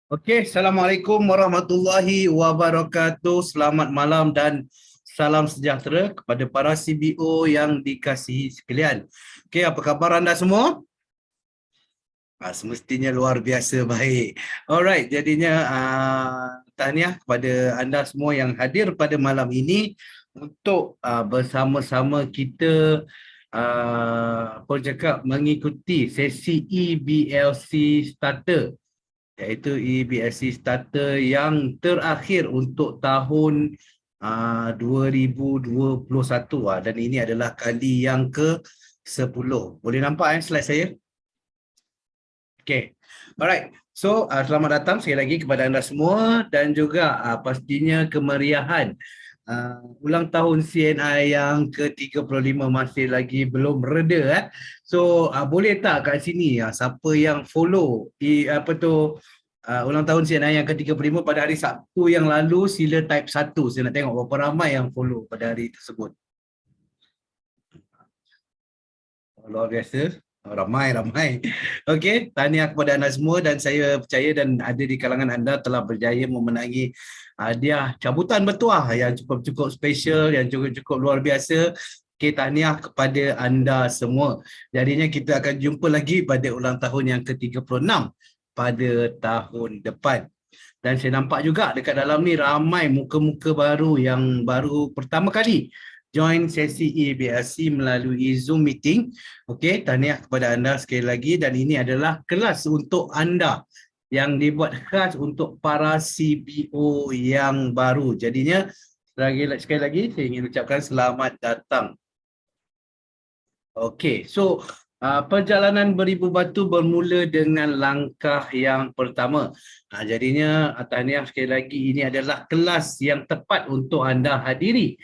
Okey, Assalamualaikum warahmatullahi wabarakatuh. Selamat malam dan salam sejahtera kepada para CBO yang dikasihi sekalian. Okey, apa khabar anda semua? Semestinya luar biasa baik. Alright, jadinya tahniah kepada anda semua yang hadir pada malam ini untuk bersama-sama kita apa cakap mengikuti sesi EBLC Starter, iaitu EBSC Starter yang terakhir untuk tahun 2021 dan ini adalah kali yang ke-10. Boleh nampak slide saya? Okay. Alright. So, selamat datang sekali lagi kepada anda semua dan juga pastinya kemeriahan ulang tahun CNI yang ke-35 masih lagi belum reda. So, boleh tak kat sini siapa yang follow ulang tahun CNI yang ke-35 pada hari Sabtu yang lalu, sila type 1. Saya nak tengok berapa ramai yang follow pada hari tersebut. Luar biasa. Ramai. Okey, tahniah kepada anda semua dan saya percaya dan ada di kalangan anda telah berjaya memenangi hadiah cabutan bertuah yang cukup special, yang cukup luar biasa. Okey, tahniah kepada anda semua. Jadinya kita akan jumpa lagi pada ulang tahun yang ke-36 pada tahun depan. Dan saya nampak juga dekat dalam ni ramai muka-muka baru yang baru pertama kali join sesi EBLC melalui Zoom meeting. Okey, tahniah kepada anda sekali lagi dan ini adalah kelas untuk anda yang dibuat khas untuk para CBO yang baru. Jadinya sekali lagi saya ingin ucapkan selamat datang. Okey, so perjalanan beribu batu bermula dengan langkah yang pertama. Jadinya tahniah sekali lagi, ini adalah kelas yang tepat untuk anda hadiri,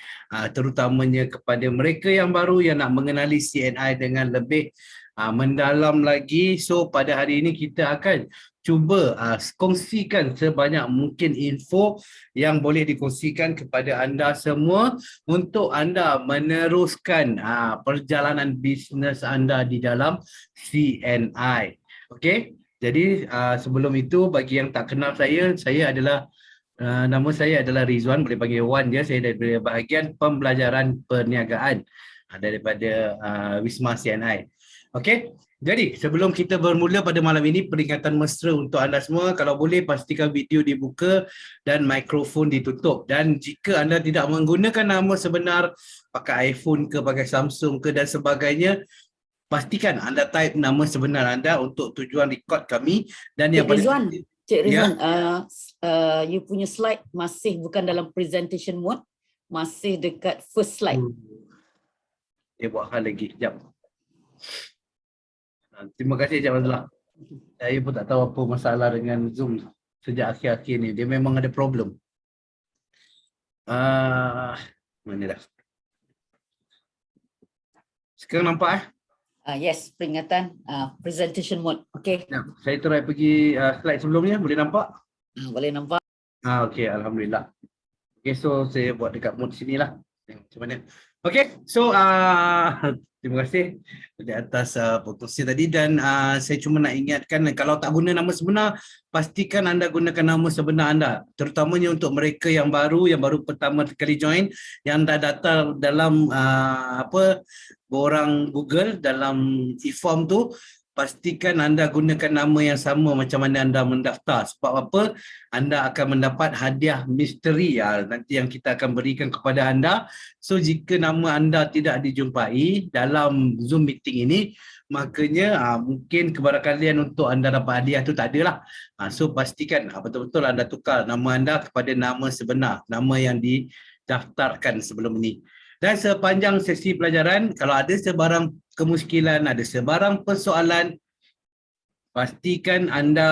terutamanya kepada mereka yang baru yang nak mengenali CNI dengan lebih mendalam lagi. So pada hari ini kita akan cuba kongsikan sebanyak mungkin info yang boleh dikongsikan kepada anda semua untuk anda meneruskan perjalanan bisnes anda di dalam CNI. Okey, jadi sebelum itu bagi yang tak kenal saya adalah nama saya adalah Rizwan, boleh panggil Wan je. Saya dari bahagian pembelajaran perniagaan daripada Wisma CNI. Okey, jadi sebelum kita bermula pada malam ini, peringatan mesra untuk anda semua, kalau boleh pastikan video dibuka dan mikrofon ditutup. Dan jika anda tidak menggunakan nama sebenar, pakai iPhone ke, pakai Samsung ke dan sebagainya, pastikan anda type nama sebenar anda untuk tujuan rekod kami. Dan yang Cik Rizwan, you punya slide masih bukan dalam presentation mode, masih dekat first slide. Dia buat hal lagi, sekejap. Terima kasih Encik Fazlah. Saya pun tak tahu apa masalah dengan Zoom sejak akhir-akhir ni. Dia memang ada problem. Mana dah? Sekarang nampak Yes, peringatan presentation mode. Okey. Saya try pergi slide sebelumnya, boleh nampak? Boleh nampak. Okey, alhamdulillah. Okey, so saya buat dekat mode sini lah. Tengok macam mana. Okey, so terima kasih di atas perkongsian tadi dan saya cuma nak ingatkan, kalau tak guna nama sebenar, pastikan anda gunakan nama sebenar anda, terutamanya untuk mereka yang baru pertama kali join, yang dah daftar dalam borang Google dalam e-form tu. Pastikan anda gunakan nama yang sama macam mana anda mendaftar. Sebab apa? Anda akan mendapat hadiah misteri nanti yang kita akan berikan kepada anda. So jika nama anda tidak dijumpai dalam Zoom meeting ini, makanya mungkin kebarangkalian untuk anda dapat hadiah tu tak adalah. So pastikan betul-betul anda tukar nama anda kepada nama sebenar, nama yang didaftarkan sebelum ini. Dan sepanjang sesi pelajaran, kalau ada sebarang kemuskilan, ada sebarang persoalan, pastikan anda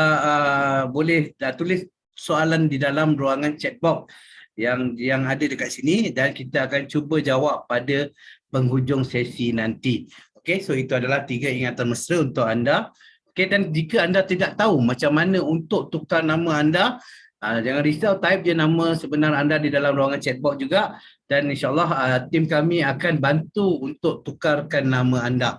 boleh tulis soalan di dalam ruangan chat box yang ada dekat sini dan kita akan cuba jawab pada penghujung sesi nanti. Okey, so itu adalah 3 ingatan mesra untuk anda. Okey, dan jika anda tidak tahu macam mana untuk tukar nama anda, jangan risau, type je nama sebenar anda di dalam ruangan chat box juga dan insyaAllah tim kami akan bantu untuk tukarkan nama anda.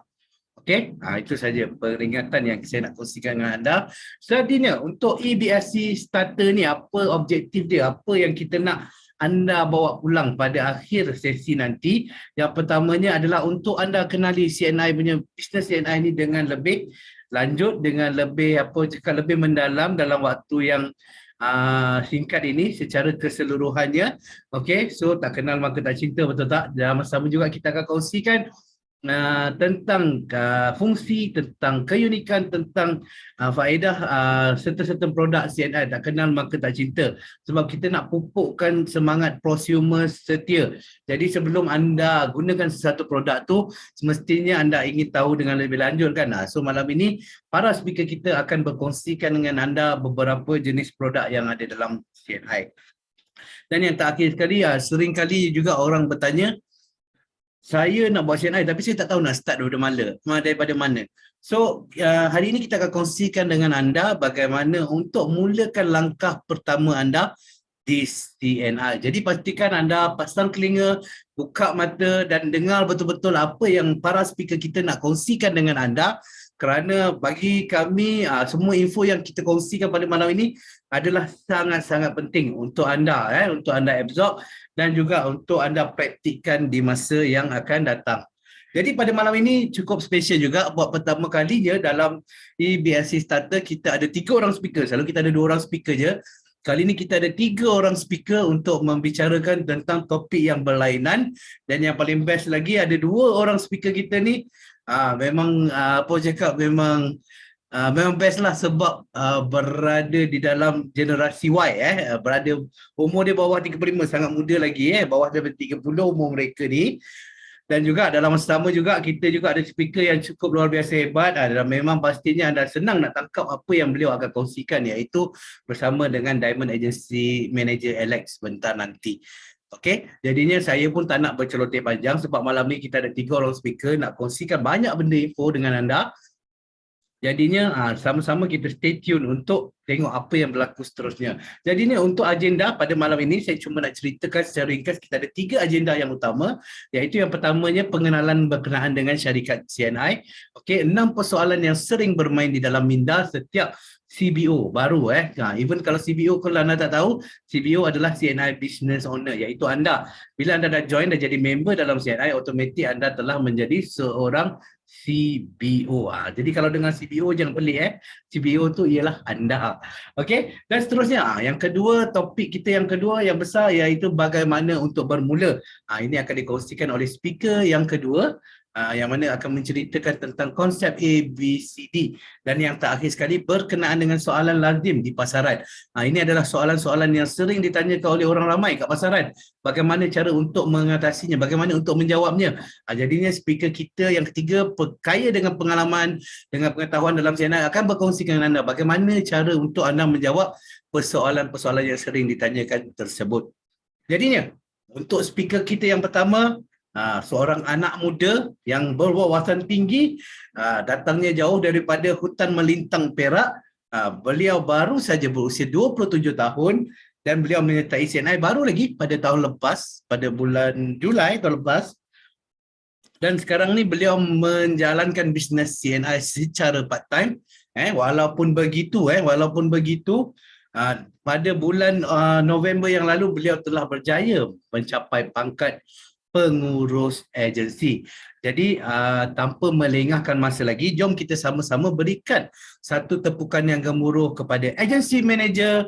Okey, itu saja peringatan yang saya nak kongsikan dengan anda. Selanjutnya, untuk EBSC starter ni, apa objektif dia, apa yang kita nak anda bawa pulang pada akhir sesi nanti. Yang pertamanya adalah untuk anda kenali CNI punya business CNI ni dengan lebih lanjut, dengan lebih lebih mendalam dalam waktu yang singkat ini secara keseluruhannya. Okey, so tak kenal maka tak cinta, betul tak? Dan sama juga kita akan kongsikan tentang fungsi, tentang keunikan, tentang faedah serta-serta produk CNI. Tak kenal maka tak cinta. Sebab kita nak pupukkan semangat prosumer setia. Jadi sebelum anda gunakan sesuatu produk tu, semestinya anda ingin tahu dengan lebih lanjut kan. So malam ini para speaker kita akan berkongsikan dengan anda beberapa jenis produk yang ada dalam CNI. Dan yang terakhir sekali, sering kali juga orang bertanya, saya nak buat CNI tapi saya tak tahu nak start daripada mana. So hari ini kita akan kongsikan dengan anda bagaimana untuk mulakan langkah pertama anda di CNI. Jadi pastikan anda pasang telinga, buka mata dan dengar betul-betul apa yang para speaker kita nak kongsikan dengan anda, kerana bagi kami semua info yang kita kongsikan pada malam ini adalah sangat-sangat penting untuk anda absorb dan juga untuk anda praktikkan di masa yang akan datang. Jadi pada malam ini cukup special juga, buat pertama kalinya dalam EBSC Starter kita ada 3 orang speaker. Selalu kita ada 2 orang speaker je. Kali ini kita ada 3 orang speaker untuk membicarakan tentang topik yang berlainan, dan yang paling best lagi ada 2 orang speaker kita ni memang memang best lah, sebab berada di dalam generasi Y, berada umur dia bawah 35, sangat muda lagi, bawah daripada 30 umur mereka ni. Dan juga dalam masa sama juga kita juga ada speaker yang cukup luar biasa hebat, dan memang pastinya anda senang nak tangkap apa yang beliau akan kongsikan, iaitu bersama dengan Diamond Agency Manager Alex sebentar nanti. Okey, jadinya saya pun tak nak berceloteh panjang sebab malam ni kita ada 3 orang speaker nak kongsikan banyak benda info dengan anda. Jadinya sama-sama kita stay tune untuk tengok apa yang berlaku seterusnya. Jadinya untuk agenda pada malam ini saya cuma nak ceritakan secara ringkas, kita ada 3 agenda yang utama, iaitu yang pertamanya pengenalan berkenaan dengan syarikat CNI. Okey, 6 persoalan yang sering bermain di dalam minda setiap CBO baru. Even kalau CBO kalau anda tak tahu, CBO adalah CNI Business Owner, iaitu anda. Bila anda dah join, dah jadi member dalam CNI, automatik anda telah menjadi seorang CBO. Jadi kalau dengan CBO jangan pelik, CBO tu ialah anda. Okey, dan seterusnya yang kedua, topik kita yang kedua yang besar, iaitu bagaimana untuk bermula. Ini akan dikongsikan oleh speaker yang kedua, yang mana akan menceritakan tentang konsep ABCD. Dan yang terakhir sekali berkenaan dengan soalan lazim di pasaran. Ini adalah soalan-soalan yang sering ditanyakan oleh orang ramai kat pasaran. Bagaimana cara untuk mengatasinya, bagaimana untuk menjawabnya. Jadinya speaker kita yang ketiga kaya dengan pengalaman, dengan pengetahuan dalam CNI, akan berkongsi dengan anda bagaimana cara untuk anda menjawab persoalan-persoalan yang sering ditanyakan tersebut. Jadinya untuk speaker kita yang pertama, seorang anak muda yang berwawasan tinggi, datangnya jauh daripada hutan melintang Perak. Beliau baru saja berusia 27 tahun dan beliau menyertai CNI baru lagi pada tahun lepas, pada bulan Julai tahun lepas. Dan sekarang ni beliau menjalankan bisnes CNI secara part time. Walaupun begitu, pada bulan November yang lalu beliau telah berjaya mencapai pangkat pengurus agensi. Jadi tanpa melengahkan masa lagi, jom kita sama-sama berikan satu tepukan yang gemuruh kepada agensi manager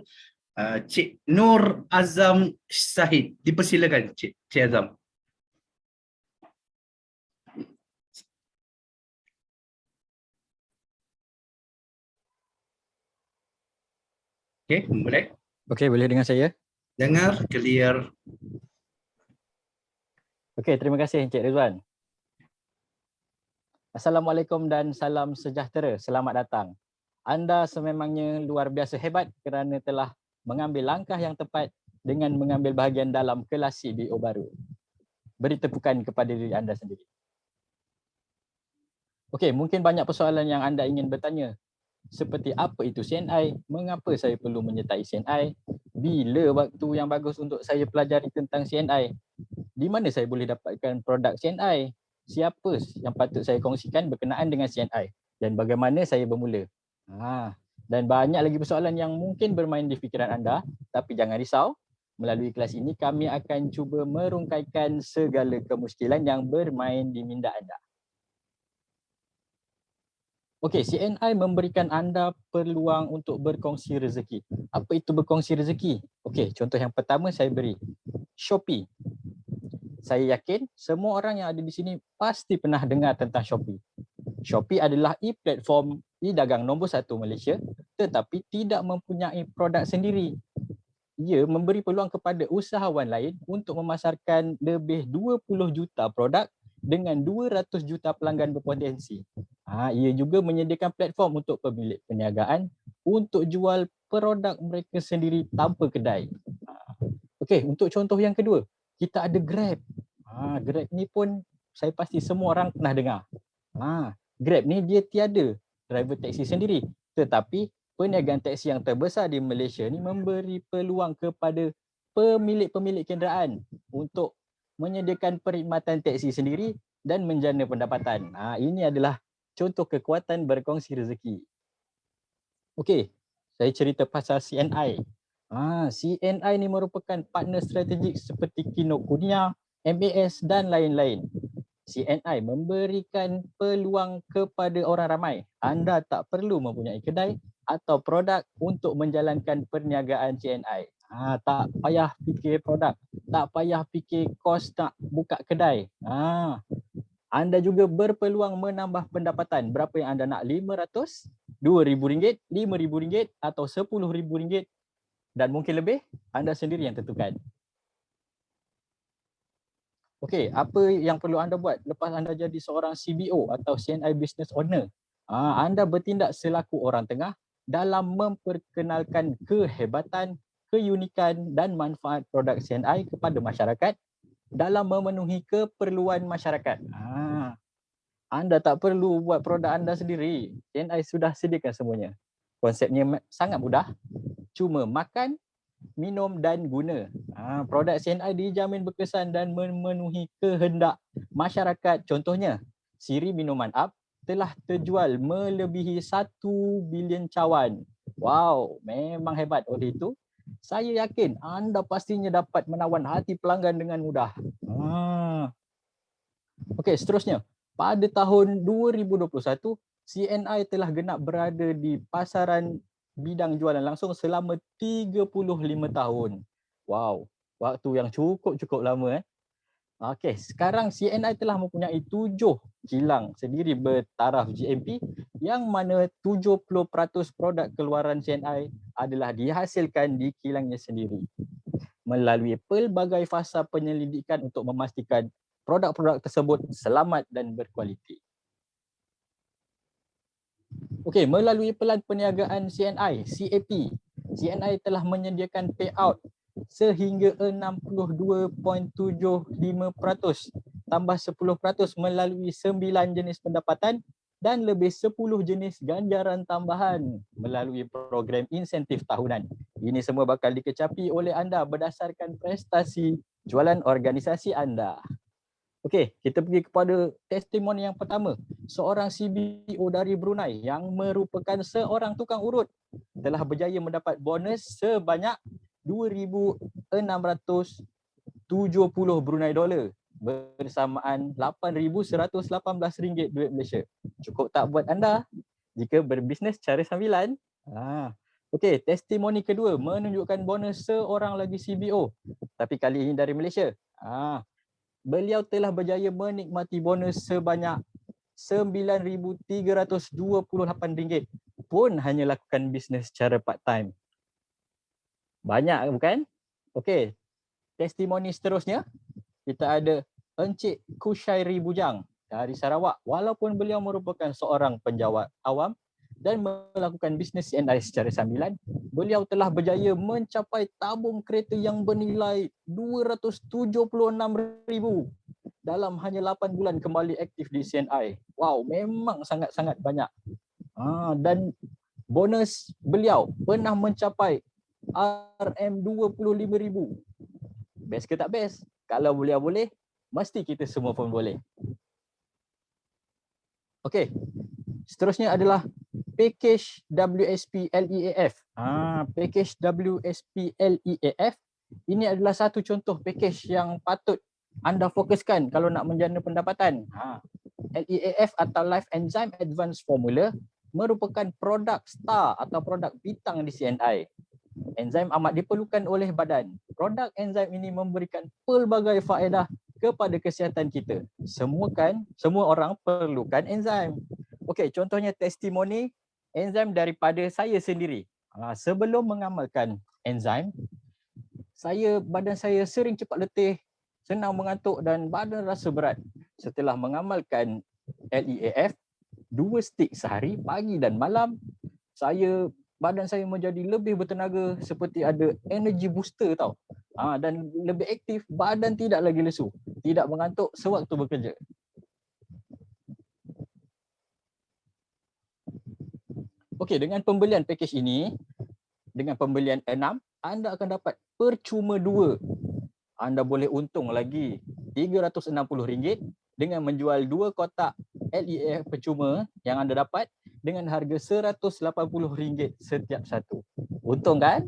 Cik Nur Azam Syahid. Dipersilakan Cik Azam. Okey, boleh? Okey, boleh dengar saya? Dengar, clear. Okey, terima kasih Encik Rizwan. Assalamualaikum dan salam sejahtera. Selamat datang. Anda sememangnya luar biasa hebat kerana telah mengambil langkah yang tepat dengan mengambil bahagian dalam kelas CBO baru. Beri tepukan kepada diri anda sendiri. Okey, mungkin banyak persoalan yang anda ingin bertanya. Seperti apa itu CNI? Mengapa saya perlu menyertai CNI? Bila waktu yang bagus untuk saya pelajari tentang CNI? Di mana saya boleh dapatkan produk CNI? siapa yang patut saya kongsikan berkenaan dengan CNI dan bagaimana saya bermula. Dan banyak lagi persoalan yang mungkin bermain di fikiran anda, tapi jangan risau. Melalui kelas ini kami akan cuba merungkaikan segala kemuskilan yang bermain di minda anda. Okey, CNI memberikan anda peluang untuk berkongsi rezeki. Apa itu berkongsi rezeki? Okey, contoh yang pertama saya beri. Shopee. Saya yakin semua orang yang ada di sini pasti pernah dengar tentang Shopee. Shopee adalah e-platform e-dagang nombor 1 Malaysia, tetapi tidak mempunyai produk sendiri. Ia memberi peluang kepada usahawan lain untuk memasarkan lebih 20 juta produk dengan 200 juta pelanggan berpotensi. Ia juga menyediakan platform untuk pemilik perniagaan untuk jual produk mereka sendiri tanpa kedai. Okey, untuk contoh yang kedua, kita ada Grab. Grab ni pun saya pasti semua orang pernah dengar. Grab ni dia tiada driver taksi sendiri, tetapi perniagaan taksi yang terbesar di Malaysia ni memberi peluang kepada pemilik-pemilik kenderaan untuk menyediakan perkhidmatan taksi sendiri dan menjana pendapatan. Ini adalah contoh kekuatan berkongsi rezeki. Okey, saya cerita pasal CNI. CNI ni merupakan partner strategik seperti Kinokuniya, MAS dan lain-lain. CNI memberikan peluang kepada orang ramai. Anda tak perlu mempunyai kedai atau produk untuk menjalankan perniagaan CNI. Tak payah fikir produk, tak payah fikir kos nak buka kedai. Anda juga berpeluang menambah pendapatan. Berapa yang anda nak? RM500, RM2,000, RM5,000 atau RM10,000 dan mungkin lebih, anda sendiri yang tentukan. Okey, apa yang perlu anda buat lepas anda jadi seorang CBO atau CNI Business Owner? Anda bertindak selaku orang tengah dalam memperkenalkan kehebatan, keunikan dan manfaat produk CNI kepada masyarakat dalam memenuhi keperluan masyarakat. Anda tak perlu buat produk anda sendiri. CNI sudah sediakan semuanya. Konsepnya sangat mudah. Cuma makan, minum dan guna. Produk CNI dijamin berkesan dan memenuhi kehendak masyarakat. Contohnya, siri minuman UP telah terjual melebihi 1 bilion cawan. Wow, memang hebat. Oleh itu, saya yakin anda pastinya dapat menawan hati pelanggan dengan mudah. Okey, seterusnya. Pada tahun 2021, CNI telah genap berada di pasaran bidang jualan langsung selama 35 tahun. Wow, waktu yang cukup lama. Okey, sekarang CNI telah mempunyai 7 kilang sendiri bertaraf GMP yang mana 70% produk keluaran CNI adalah dihasilkan di kilangnya sendiri. Melalui pelbagai fasa penyelidikan untuk memastikan produk-produk tersebut selamat dan berkualiti. Okey, melalui pelan perniagaan CNI, CAP, CNI telah menyediakan payout sehingga 62.75% tambah 10% melalui 9 jenis pendapatan dan lebih 10 jenis ganjaran tambahan melalui program insentif tahunan. Ini semua bakal dikecapi oleh anda berdasarkan prestasi jualan organisasi anda. Okey, kita pergi kepada testimoni yang pertama. Seorang CBO dari Brunei yang merupakan seorang tukang urut telah berjaya mendapat bonus sebanyak 2,670 Brunei dolar bersamaan RM8,118 duit Malaysia. Cukup tak buat anda jika berbisnes cara sambilan? Okey, testimoni kedua menunjukkan bonus seorang lagi CBO tapi kali ini dari Malaysia. Beliau telah berjaya menikmati bonus sebanyak RM9,328 pun hanya lakukan bisnes secara part-time. Banyak bukan? Okey, testimoni seterusnya kita ada Encik Kushairi Bujang dari Sarawak. Walaupun beliau merupakan seorang penjawat awam dan melakukan bisnes CNI secara sambilan, beliau telah berjaya mencapai tabung kereta yang bernilai RM276,000 dalam hanya 8 bulan kembali aktif di CNI. Wow, memang sangat-sangat banyak. Dan bonus beliau pernah mencapai RM25,000. Best ke tak best? Kalau beliau boleh, mesti kita semua pun boleh. Okey. Seterusnya adalah package WSP LEAF. Package WSP LEAF ini adalah satu contoh package yang patut anda fokuskan kalau nak menjana pendapatan. LEAF atau Life Enzyme Advanced Formula merupakan produk star atau produk bintang di CNI. Enzim amat diperlukan oleh badan. Produk enzim ini memberikan pelbagai faedah kepada kesihatan kita. Semua orang perlukan enzim. Okey, contohnya testimoni enzim daripada saya sendiri. Sebelum mengamalkan enzim, badan saya sering cepat letih, senang mengantuk dan badan rasa berat. Setelah mengamalkan LEAF, 2 stick sehari, pagi dan malam, badan saya menjadi lebih bertenaga, seperti ada energy booster tau. Dan lebih aktif, badan tidak lagi lesu, tidak mengantuk sewaktu bekerja. Okey, dengan pembelian package ini, dengan pembelian 6, anda akan dapat percuma 2. Anda boleh untung lagi RM360 dengan menjual 2 kotak LEAF percuma yang anda dapat dengan harga RM180 setiap satu. Untung kan?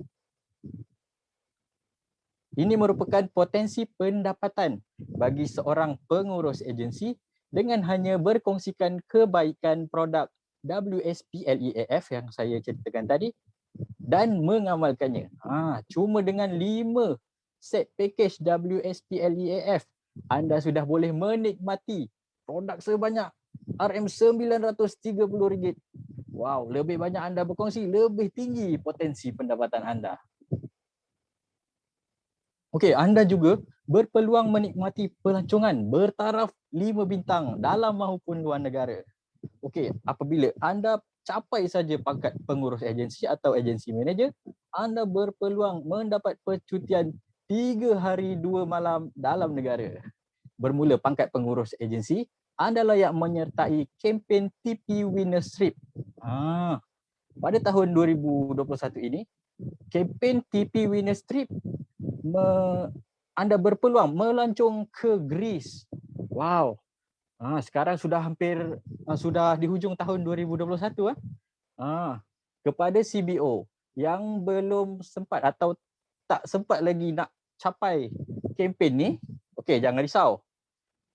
Ini merupakan potensi pendapatan bagi seorang pengurus agensi dengan hanya berkongsikan kebaikan produk WSP LEAF yang saya ceritakan tadi dan mengamalkannya. Cuma dengan 5 set package WSP LEAF, anda sudah boleh menikmati produk sebanyak RM930. Wow, lebih banyak anda berkongsi, lebih tinggi potensi pendapatan anda. Okey, anda juga berpeluang menikmati pelancongan bertaraf 5 bintang dalam maupun luar negara. Okey, apabila anda capai saja pangkat pengurus agensi atau agensi manager, anda berpeluang mendapat percutian 3 hari 2 malam dalam negara. Bermula pangkat pengurus agensi, anda layak menyertai kempen TP Winners Trip. Pada tahun 2021 ini, kempen TP Winners Trip anda berpeluang melancong ke Greece. Wow. Sekarang sudah sudah di hujung tahun 2021. Kepada CBO yang belum sempat atau tak sempat lagi nak capai kempen ni, okey, jangan risau.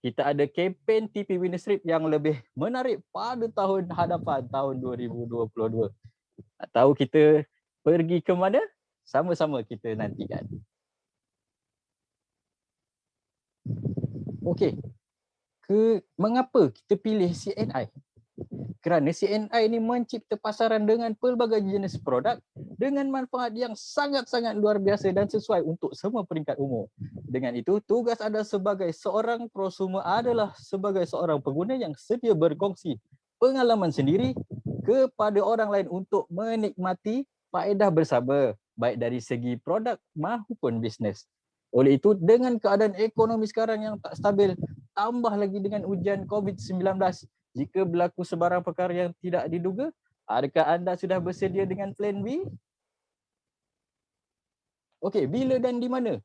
Kita ada kempen TP Winners Trip yang lebih menarik pada tahun hadapan, tahun 2022. Tahu kita pergi ke mana? Sama-sama kita nantikan. Okey, mengapa kita pilih CNI? Kerana CNI ini mencipta pasaran dengan pelbagai jenis produk dengan manfaat yang sangat-sangat luar biasa dan sesuai untuk semua peringkat umur. Dengan itu, tugas anda sebagai seorang prosumer adalah sebagai seorang pengguna yang sedia berkongsi pengalaman sendiri kepada orang lain untuk menikmati faedah bersama, baik dari segi produk maupun bisnes. Oleh itu, dengan keadaan ekonomi sekarang yang tak stabil, tambah lagi dengan ujian COVID-19, jika berlaku sebarang perkara yang tidak diduga, adakah anda sudah bersedia dengan plan B? Okey, bila dan di mana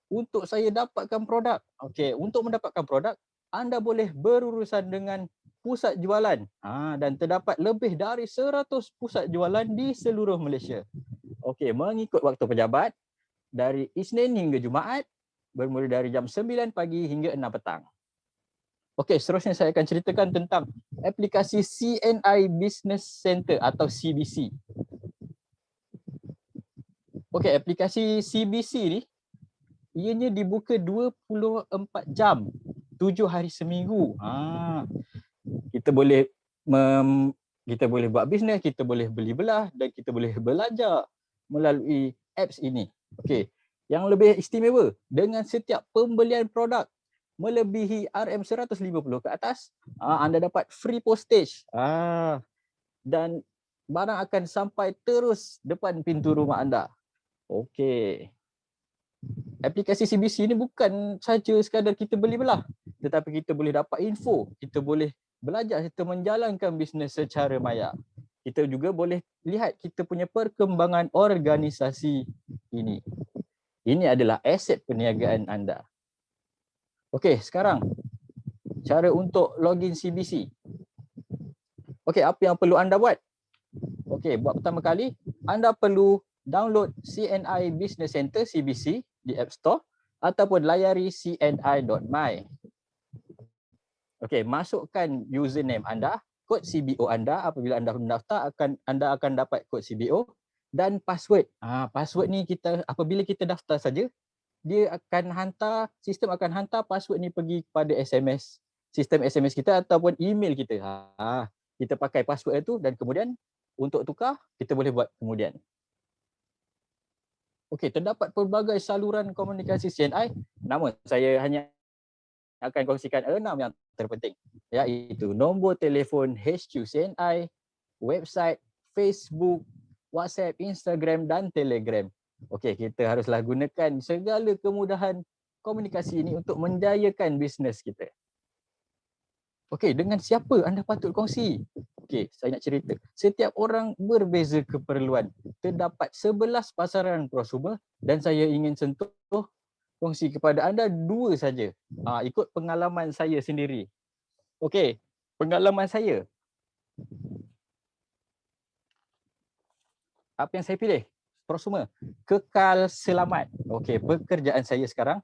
untuk saya dapatkan produk? Okey, untuk mendapatkan produk, anda boleh berurusan dengan pusat jualan. Dan terdapat lebih dari 100 pusat jualan di seluruh Malaysia. Okey, mengikut waktu pejabat, dari Isnin hingga Jumaat, bermula dari jam 9 pagi hingga 6 petang. Okey, seterusnya saya akan ceritakan tentang aplikasi CNI Business Center atau CBC. Okey, aplikasi CBC ni, ianya dibuka 24 jam, 7 hari seminggu. Kita boleh buat bisnes, kita boleh beli belah dan kita boleh belajar melalui apps ini. Okey, yang lebih istimewa, dengan setiap pembelian produk melebihi RM150 ke atas, anda dapat free postage. Dan barang akan sampai terus depan pintu rumah anda. Okey. Aplikasi CBC ni bukan saja sekadar kita beli belah, tetapi kita boleh dapat info, kita boleh belajar serta menjalankan bisnes secara maya. Kita juga boleh lihat kita punya perkembangan organisasi ini. Ini adalah aset perniagaan anda. Okey, sekarang cara untuk login CBC. Okey, apa yang perlu anda buat? Okey, buat pertama kali, anda perlu download CNI Business Center CBC di App Store ataupun layari cni.my. Okey, masukkan username anda, kod CBO anda. Apabila anda mendaftar, anda akan dapat kod CBO dan password. Password ni apabila kita daftar saja, sistem akan hantar password ni pergi kepada sistem SMS kita ataupun email kita. Kita pakai password itu dan kemudian untuk tukar, kita boleh buat kemudian. Okey, terdapat pelbagai saluran komunikasi CNI, namun saya hanya akan kongsikan 6 yang terpenting, iaitu nombor telefon HQ CNI, website, Facebook, WhatsApp, Instagram dan Telegram. Okey, kita haruslah gunakan segala kemudahan komunikasi ini untuk menjayakan bisnes kita. Okey, dengan siapa anda patut kongsi? Okey, saya nak cerita. Setiap orang berbeza keperluan. Terdapat 11 pasaran prosumer dan saya ingin sentuh kongsi kepada anda 2 saja. Ikut pengalaman saya sendiri. Okey, pengalaman saya. Apa yang saya pilih? Prosumer. Kekal selamat. Okey, pekerjaan saya sekarang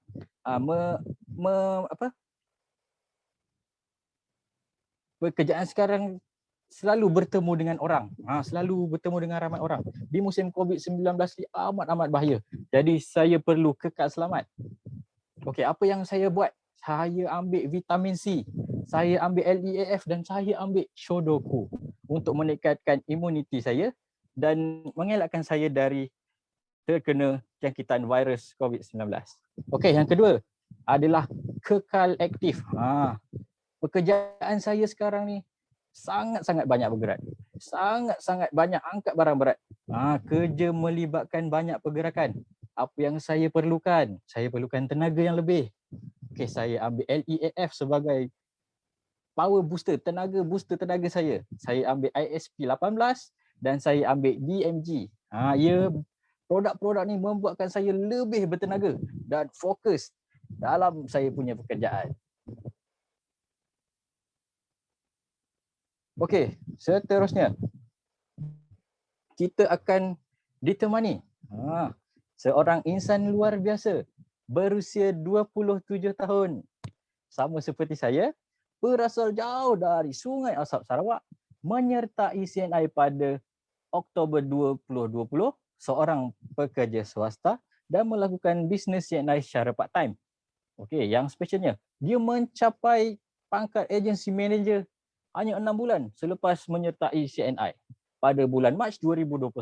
pekerjaan sekarang selalu bertemu dengan orang. Selalu bertemu dengan ramai orang. Di musim COVID-19 ni amat bahaya. Jadi saya perlu kekal selamat. Okey, apa yang saya buat? Saya ambil vitamin C, saya ambil LEAF dan saya ambil Shodoku untuk meningkatkan imuniti saya dan mengelakkan saya dari terkena jangkitan virus COVID-19. Okey, yang kedua adalah kekal aktif. Pekerjaan saya sekarang ni sangat-sangat banyak bergerak. Sangat-sangat banyak angkat barang berat. Kerja melibatkan banyak pergerakan. Apa yang saya perlukan? Saya perlukan tenaga yang lebih. Okey, saya ambil LEAF sebagai power booster, tenaga booster tenaga saya. Saya ambil ISP 18 dan saya ambil DMG. Produk-produk ni membuatkan saya lebih bertenaga dan fokus dalam saya punya pekerjaan. Okey, seterusnya kita akan ditemani seorang insan luar biasa berusia 27 tahun. Sama seperti saya, berasal jauh dari Sungai Asap Sarawak, menyertai CNI pada Oktober 2020, seorang pekerja swasta dan melakukan bisnes CNI secara part-time. Okey, yang specialnya, dia mencapai pangkat agency manager hanya 6 bulan selepas menyertai CNI pada bulan Mac 2021.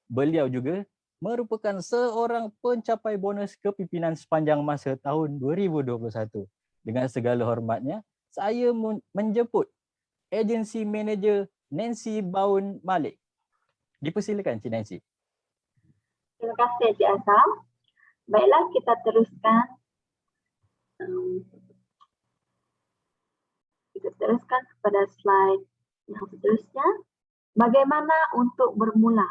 Beliau juga merupakan seorang pencapai bonus kepimpinan sepanjang masa tahun 2021. Dengan segala hormatnya, saya menjemput agency manager Nancy Baun Malik. Dipersilakan Cik Nancy. Terima kasih Cik Azam. Baiklah, kita teruskan. Kita teruskan kepada slide yang seterusnya. Bagaimana untuk bermula?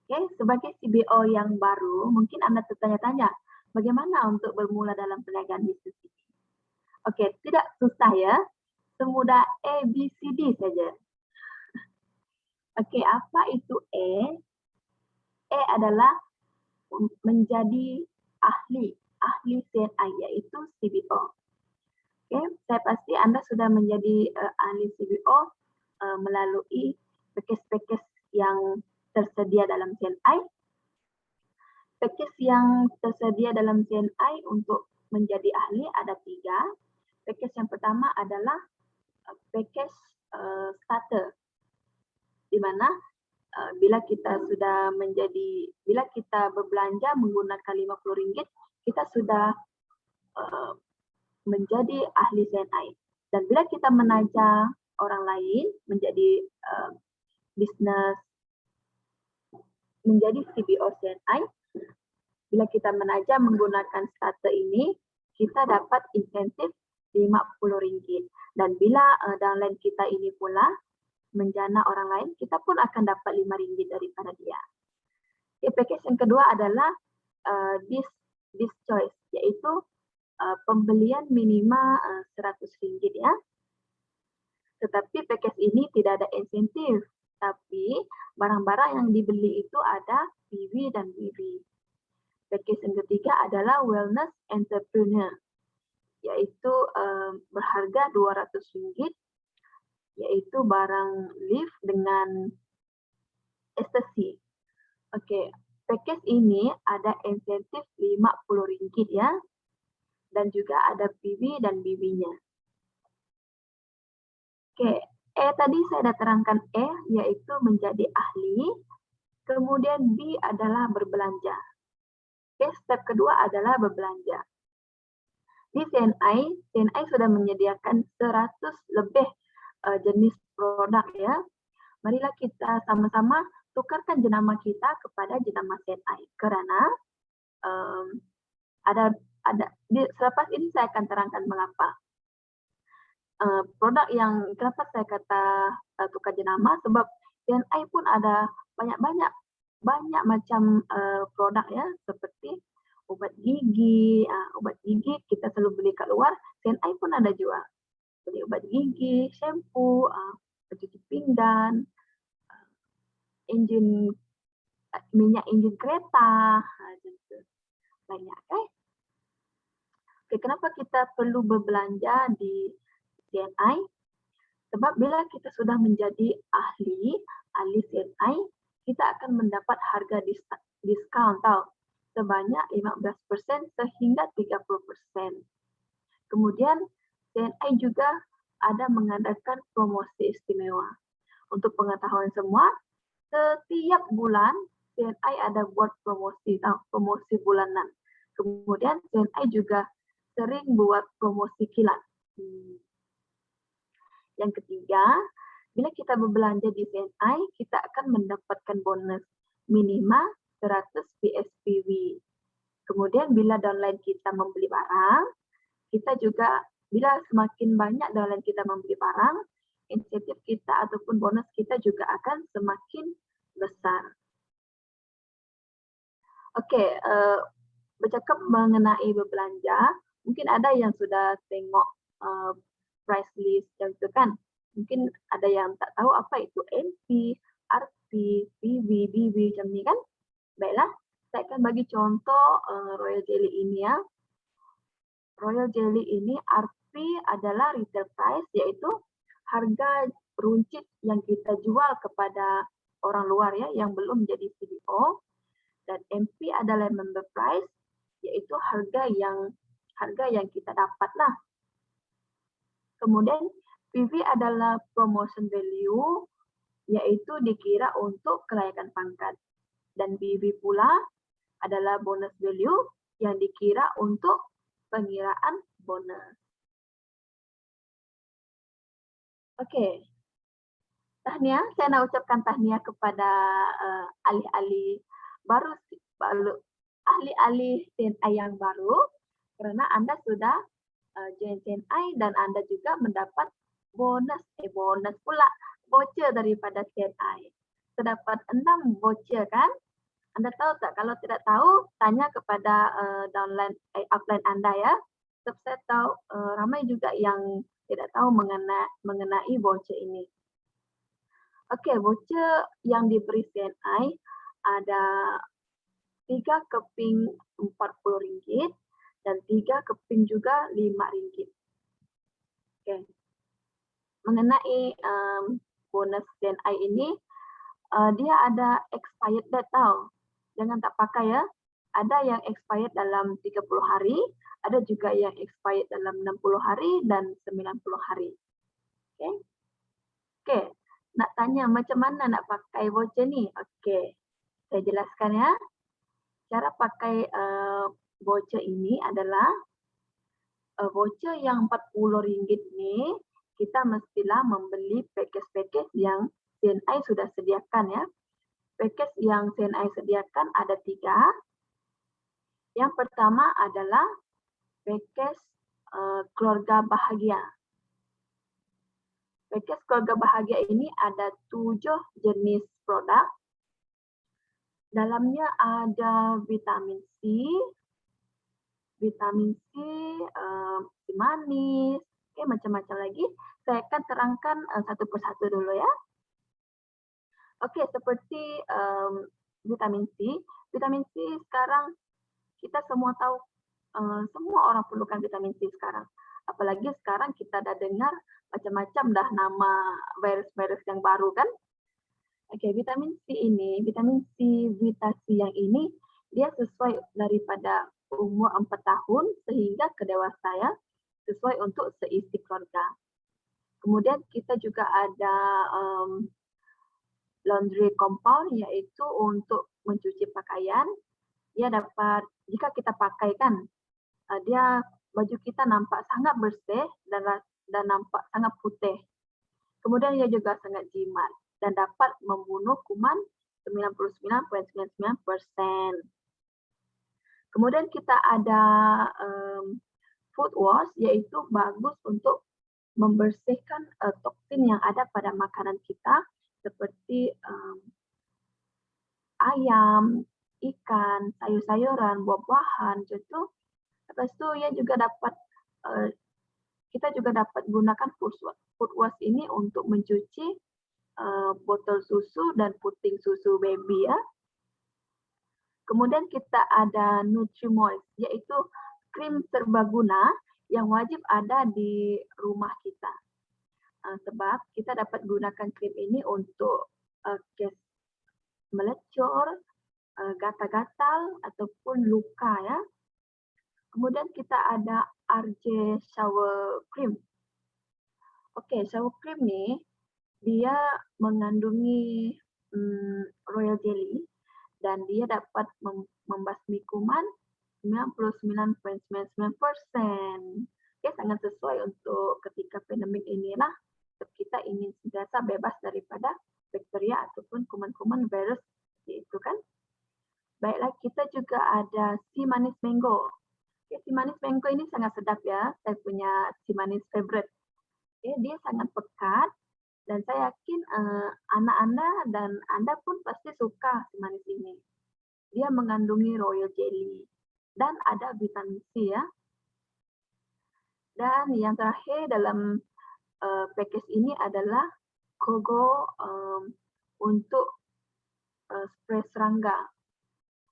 Okay, sebagai CBO yang baru, mungkin anda tertanya-tanya, bagaimana untuk bermula dalam perniagaan bisnes ini? Okey, tidak susah ya. Semudah ABCD saja. Okey, apa itu A? A adalah menjadi ahli CNI, iaitu CBO. Okey, saya pasti anda sudah menjadi ahli CBO melalui package-package yang tersedia dalam CNI. Package yang tersedia dalam CNI untuk menjadi ahli ada 3. Package yang pertama adalah package starter, di mana bila kita berbelanja menggunakan RM50, kita sudah menjadi ahli CNI. Dan bila kita menaja orang lain menjadi menjadi CBO CNI, bila kita menaja menggunakan starter ini, kita dapat insentif RM50. Dan bila downline kita ini pula menjana orang lain, kita pun akan dapat RM5 daripada dia. Okay, package yang kedua adalah this choice, iaitu pembelian minima RM100 ya. Tetapi package ini tidak ada insentif, tapi barang-barang yang dibeli itu ada PV dan BV. Package yang ketiga adalah wellness entrepreneur, yaitu berharga Rp200, yaitu barang lift dengan ekstasi. Oke, package ini ada insentif Rp50 ya, dan juga ada PV dan BV-nya. Oke, tadi saya sudah terangkan yaitu menjadi ahli, kemudian B adalah berbelanja. Oke, step kedua adalah berbelanja. Di CNI sudah menyediakan 100 lebih jenis produk ya. Marilah kita sama-sama tukarkan jenama kita kepada jenama CNI karena selepas ini saya akan terangkan mengapa. Produk yang kenapa saya kata tukar jenama sebab CNI pun ada banyak macam produk ya, seperti obat gigi kita selalu beli kat luar, CNI pun ada jual. Beli obat gigi, shampoo, pencuci pinggan, minyak enjin kereta, banyak Oke, kenapa kita perlu berbelanja di CNI? Sebab bila kita sudah menjadi ahli CNI, kita akan mendapat harga diskaun sebanyak 15% sehingga 30%. Kemudian CNI juga ada mengadakan promosi istimewa. Untuk pengetahuan semua, setiap bulan CNI ada buat promosi bulanan. Kemudian CNI juga sering buat promosi kilat. Yang ketiga, bila kita berbelanja di CNI, kita akan mendapatkan bonus minimal 100 PSPV. Kemudian bila downline kita membeli barang, kita juga bila semakin banyak downline kita membeli barang, insentif kita ataupun bonus kita juga akan semakin besar. Oke, bercakap mengenai berbelanja, mungkin ada yang sudah tengok price list yang itu kan. Mungkin ada yang tak tahu apa itu MP, RP, PV, BV macam ni kan. Baiklah, saya akan bagi contoh Royal Jelly ini ya. Royal Jelly ini RP adalah retail price, yaitu harga runcit yang kita jual kepada orang luar ya yang belum jadi CBO. Dan MP adalah member price, yaitu harga yang kita dapat lah. Kemudian PV adalah promotion value, yaitu dikira untuk kelayakan pangkat. Dan BV pula adalah bonus value yang dikira untuk pengiraan bonus. Oke. Tahniah, saya nak ucapkan tahniah kepada ahli-ahli ahli-ahli CNI yang baru, karena Anda sudah join CNI dan Anda juga mendapat bonus pula, voucher daripada CNI. Terdapat 6 voucher kan? Anda tahu tak? Kalau tidak tahu, tanya kepada upline Anda ya. Sebab saya tahu ramai juga yang tidak tahu mengenai voucher ini. Oke, voucher yang diberi CNI ada 3 keping Rp40 dan 3 keping juga RM5. Oke. Mengenai bonus CNI ini, dia ada expired date tahu. Jangan tak pakai ya. Ada yang expired dalam 30 hari, ada juga yang expired dalam 60 hari dan 90 hari. Oke. Oke. Nak tanya macam mana nak pakai voucher ni? Oke. Saya jelaskan ya. Cara pakai voucher ini adalah voucher yang RM40 ni kita mestilah membeli package-package yang CNI sudah sediakan ya. Package yang CNI sediakan ada 3. Yang pertama adalah package keluarga bahagia. Package keluarga bahagia ini ada 7 jenis produk. Dalamnya ada vitamin C, manis, macam-macam lagi. saya akan terangkan satu persatu dulu ya. Oke, seperti vitamin C. Vitamin C sekarang kita semua tahu, semua orang perlukan vitamin C sekarang. Apalagi sekarang kita dah dengar macam-macam dah nama virus-virus yang baru kan. Oke, vitamin C ini, vitamin C, Vita-C yang ini, dia sesuai daripada umur 4 tahun sehingga ke dewasa ya, sesuai untuk seisi keluarga. Kemudian kita juga ada laundry compound, yaitu untuk mencuci pakaian. Dia dapat, jika kita pakai kan, dia baju kita nampak sangat bersih dan nampak sangat putih. Kemudian dia juga sangat jimat dan dapat membunuh kuman 99,99%. Kemudian kita ada food wash, yaitu bagus untuk membersihkan toksin yang ada pada makanan kita seperti ayam, ikan, sayur-sayuran, buah-buahan, gitu. Lepas itu ia juga dapat kita juga dapat gunakan food wash ini untuk mencuci botol susu dan puting susu baby ya. Kemudian kita ada Nutrimoist, yaitu krim serbaguna yang wajib ada di rumah kita. Sebab kita dapat gunakan krim ini untuk gas melecur, gatal-gatal ataupun luka ya. Kemudian kita ada RJ Shower Cream. Oke, shower cream ni dia mengandungi royal jelly dan dia dapat membasmi kuman 99,99%. Oke, sangat sesuai untuk ketika pandemik inilah kita ingin sentiasa bebas daripada bakteria ataupun kuman-kuman virus itu kan. Baiklah, kita juga ada si manis mango. Oke, si manis mango ini sangat sedap ya. Saya punya si manis favorite. Oke, dia sangat pekat dan saya yakin anak Anda dan Anda pun pasti suka si manis ini. Dia mengandungi royal jelly dan ada vitamin C ya. Dan yang terakhir dalam package ini adalah Kogo untuk spray serangga.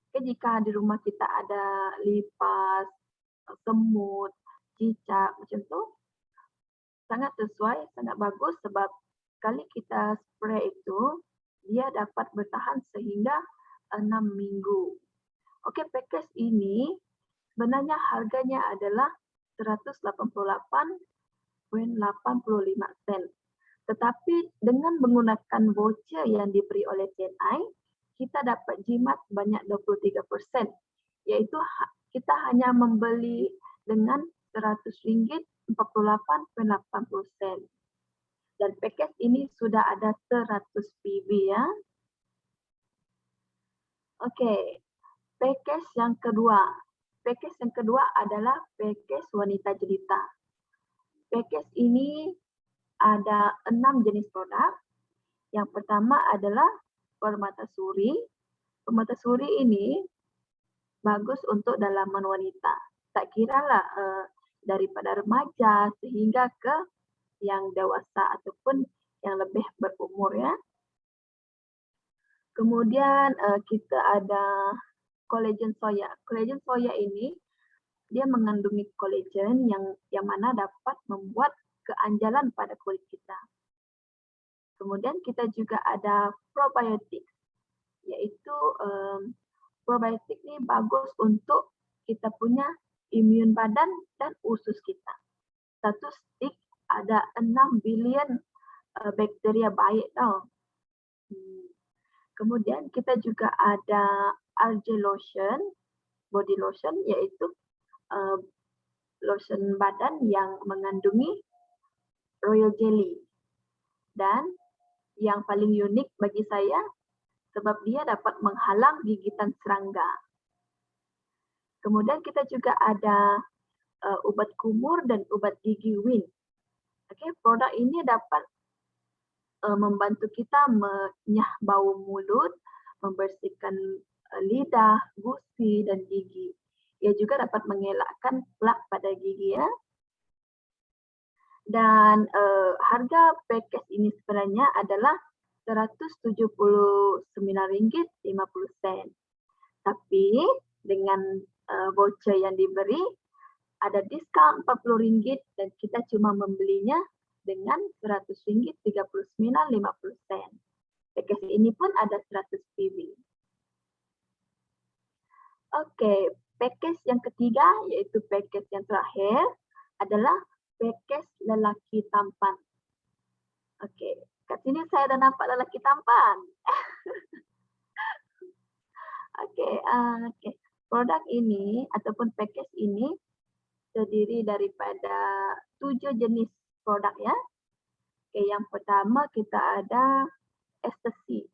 Oke, jika di rumah kita ada lipas, semut, cicak macam tu, sangat sesuai, sangat bagus sebab kali kita spray itu, dia dapat bertahan sehingga 6 minggu. Oke, package ini sebenarnya harganya adalah 188,85 sen. Tetapi dengan menggunakan voucher yang diberi oleh CNI, kita dapat jimat banyak 23%, yaitu kita hanya membeli dengan RM100 48,80 sen. Dan package ini sudah ada 100 PB ya. Oke, package yang kedua. Package yang kedua adalah package wanita jelita. Package ini ada 6 jenis produk. Yang pertama adalah permatasuri. Permatasuri ini bagus untuk dalaman wanita. Tak kiralah daripada remaja sehingga ke yang dewasa ataupun yang lebih berumur ya. Kemudian kita ada kolagen soya. Kolagen soya ini dia mengandungi kolagen yang mana dapat membuat keanjalan pada kulit kita. Kemudian kita juga ada probiotik, yaitu probiotik ini bagus untuk kita punya imun badan dan usus kita. Satu stick ada 6 bilion bakteria baik tau. Kemudian kita juga ada RJ lotion, body lotion, yaitu lotion badan yang mengandungi royal jelly. Dan yang paling unik bagi saya sebab dia dapat menghalang gigitan serangga. Kemudian kita juga ada ubat kumur dan ubat gigi Win. Oke, produk ini dapat membantu kita menyah bau mulut, membersihkan lidah, gusi dan gigi. Ia juga dapat mengelakkan plak pada gigi ya. Dan harga package ini sebenarnya adalah Rp179.50. Tapi dengan voucher yang diberi ada diskon Rp40 dan kita cuma membelinya dengan Rp100.39.50. Package ini pun ada 100 PB. Oke, package yang ketiga yaitu package yang terakhir adalah package lelaki tampan. Oke, kat sini saya dah nampak lelaki tampan. Oke, produk ini ataupun package ini terdiri daripada 7 jenis produk ya. Oke, yang pertama kita ada ekstasi.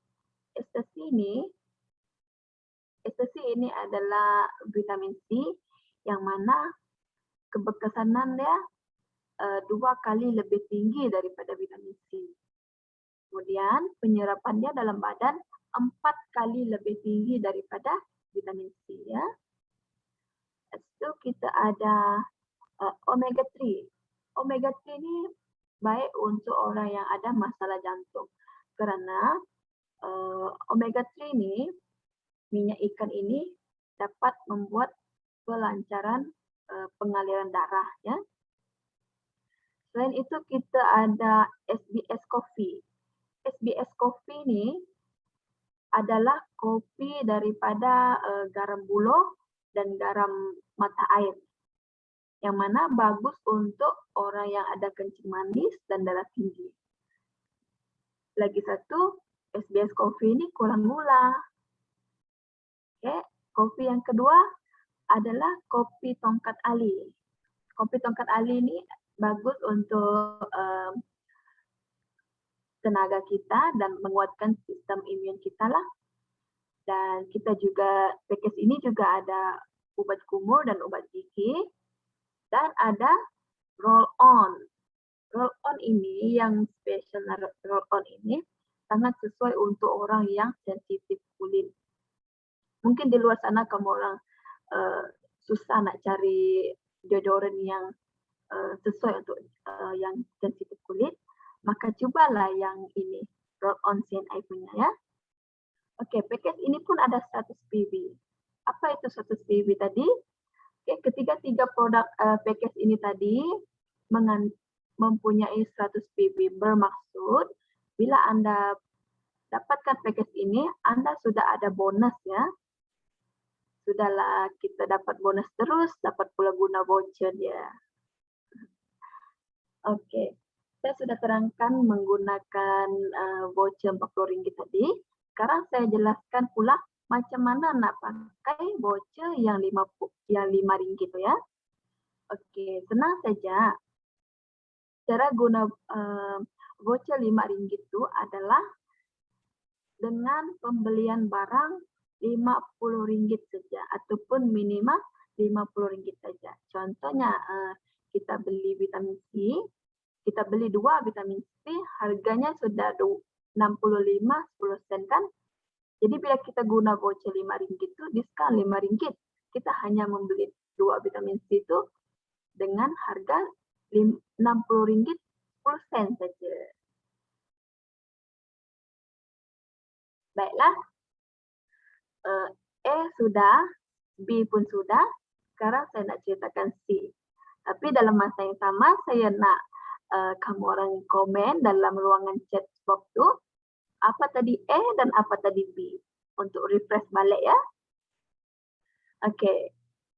Ekstasi ini adalah vitamin C yang mana keberkesanan dia 2 kali lebih tinggi daripada vitamin C. Kemudian penyerapannya dalam badan 4 kali lebih tinggi daripada vitamin C ya. Lepas itu kita ada omega 3. Omega 3 ini baik untuk orang yang ada masalah jantung. Kerana omega 3 ini, minyak ikan ini dapat membuat pelancaran pengaliran darah ya. Selain itu kita ada SBS Coffee. SBS Coffee ini adalah kopi daripada garam buloh dan garam mata air. Yang mana bagus untuk orang yang ada kencing manis dan darah tinggi. Lagi satu, SBS Coffee ini kurang gula. Oke, kopi yang kedua adalah kopi tongkat ali. Kopi tongkat ali ini bagus untuk tenaga kita dan menguatkan sistem imun kita lah. Dan kita juga, package ini juga ada ubat kumur dan ubat gigi. Dan ada roll on. Roll on ini yang special roll on ini sangat sesuai untuk orang yang sensitif kulit. Mungkin di luar sana kamu orang susah nak cari deodoran yang sesuai untuk yang sensitif kulit, maka cubalah yang ini, roll on CNI punya ya. Oke, package ini pun ada 100 PB. Apa itu 100 PB tadi? Oke, ketiga produk package ini tadi mempunyai 100 PB, bermaksud bila Anda dapatkan package ini, Anda sudah ada bonus ya. Sudahlah, kita dapat bonus terus, dapat pula guna voucher dia. Oke, saya sudah terangkan menggunakan voucher Rp40 tadi. Sekarang saya jelaskan pula macam mana nak pakai voucher yang RM5 itu ya. Oke, senang saja. Cara guna voucher RM5 itu adalah dengan pembelian barang RM50 saja ataupun minimal RM50 saja. Contohnya kita beli vitamin C, kita beli 2 vitamin C, harganya sudah 65 10 sen kan. Jadi bila kita guna voucher RM5 itu diskon RM5, kita hanya membeli 2 vitamin C itu dengan harga RM60 10 sen saja. Baiklah. A sudah, B pun sudah. Sekarang saya nak ceritakan C. Tapi dalam masa yang sama saya nak kamu orang komen dalam ruangan chat box tu apa tadi A dan apa tadi B untuk refresh balik ya. Okey.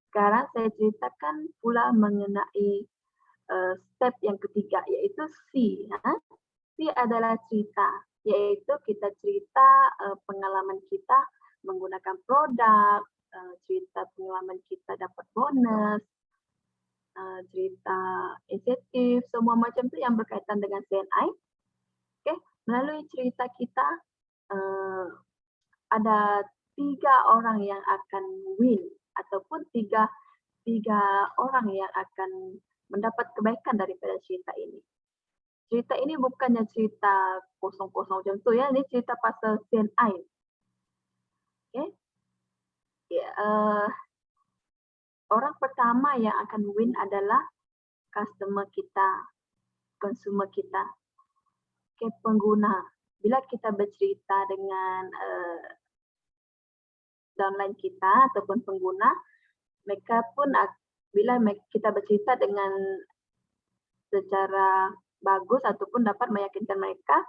Sekarang saya ceritakan pula mengenai step yang ketiga iaitu C. C adalah cerita, iaitu kita cerita pengalaman kita menggunakan produk, cerita pengalaman kita dapat bonus, cerita insentif, semua macam tu yang berkaitan dengan CNI. Okay. Melalui cerita kita ada 3 orang yang akan win ataupun tiga orang yang akan mendapat kebaikan daripada cerita ini. Cerita ini bukannya cerita kosong-kosong macam tu ya, ini cerita pasal CNI. Okay. Orang pertama yang akan win adalah customer kita. consumer kita. Oke, pengguna. Bila kita bercerita dengan downline kita ataupun pengguna, mereka pun bila kita bercerita dengan secara bagus ataupun dapat meyakinkan mereka,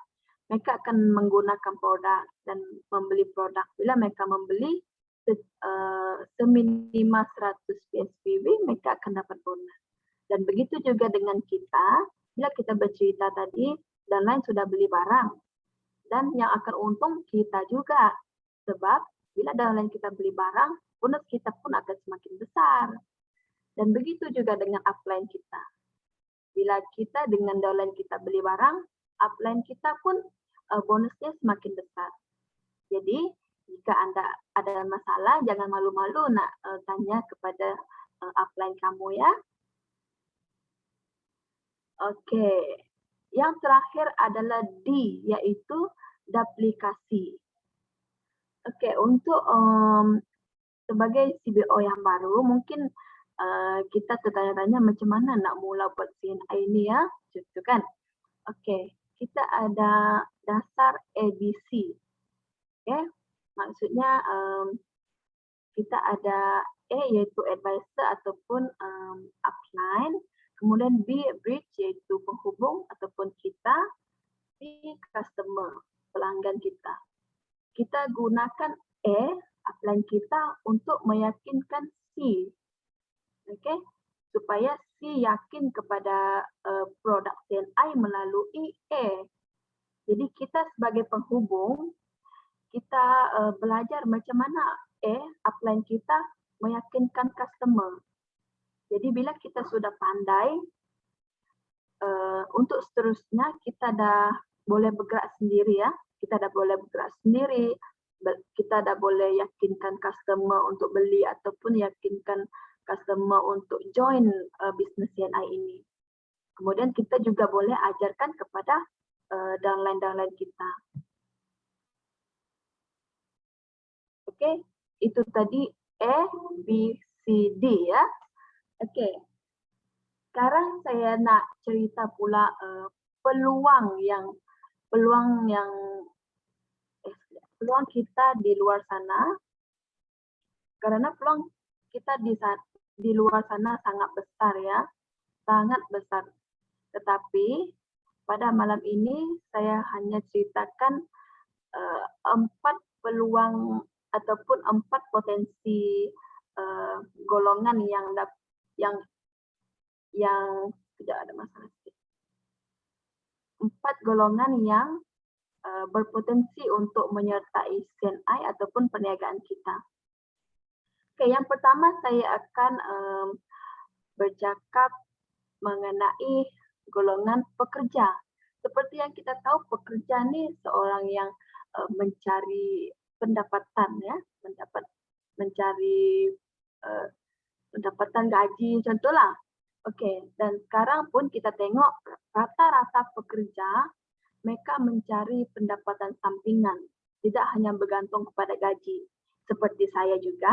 mereka akan menggunakan produk dan membeli produk. Bila mereka membeli seminimal 100 PSPV, mereka akan dapat bonus. Dan begitu juga dengan kita, bila kita bercerita tadi, downline sudah beli barang. Dan yang akan untung kita juga. Sebab bila downline kita beli barang, bonus kita pun akan semakin besar. Dan begitu juga dengan upline kita. Bila kita dengan downline kita beli barang, upline kita pun bonusnya semakin besar. Jadi, jika Anda ada masalah, jangan malu-malu nak tanya kepada upline kamu ya. Oke, yang terakhir adalah D, yaitu duplikasi. Oke, untuk sebagai CBO yang baru, mungkin kita tertanya-tanya macam mana nak mula buat CNI ini ya, gitu kan? Oke, kita ada dasar ABC. Oke, maksudnya kita ada A yaitu advisor ataupun upline, kemudian B bridge yaitu penghubung ataupun kita, C customer pelanggan kita. Kita gunakan A upline kita untuk meyakinkan C, okay? Supaya C yakin kepada produk CNI melalui A. Jadi kita sebagai penghubung, kita belajar macam mana upline kita meyakinkan customer. Jadi bila kita sudah pandai, untuk seterusnya kita dah boleh bergerak sendiri ya. Kita dah boleh bergerak sendiri, kita dah boleh yakinkan customer untuk beli ataupun yakinkan customer untuk join bisnes CNI ini. Kemudian kita juga boleh ajarkan kepada downline-downline kita. Oke, itu tadi A, B, C, D ya. Oke, sekarang saya nak cerita pula peluang kita di luar sana. Karena peluang kita di luar sana sangat besar ya, sangat besar. Tetapi pada malam ini saya hanya ceritakan 4 peluang ataupun 4 potensi golongan yang tidak ada masalah. 4 golongan yang berpotensi untuk menyertai CNI ataupun perniagaan kita. Oke, yang pertama saya akan bercakap mengenai golongan pekerja. Seperti yang kita tahu, pekerja ni seorang yang mencari pendapatan ya, mencari pendapatan gaji contohlah. Okey, dan sekarang pun kita tengok rata-rata pekerja mereka mencari pendapatan sampingan, tidak hanya bergantung kepada gaji. Seperti saya juga,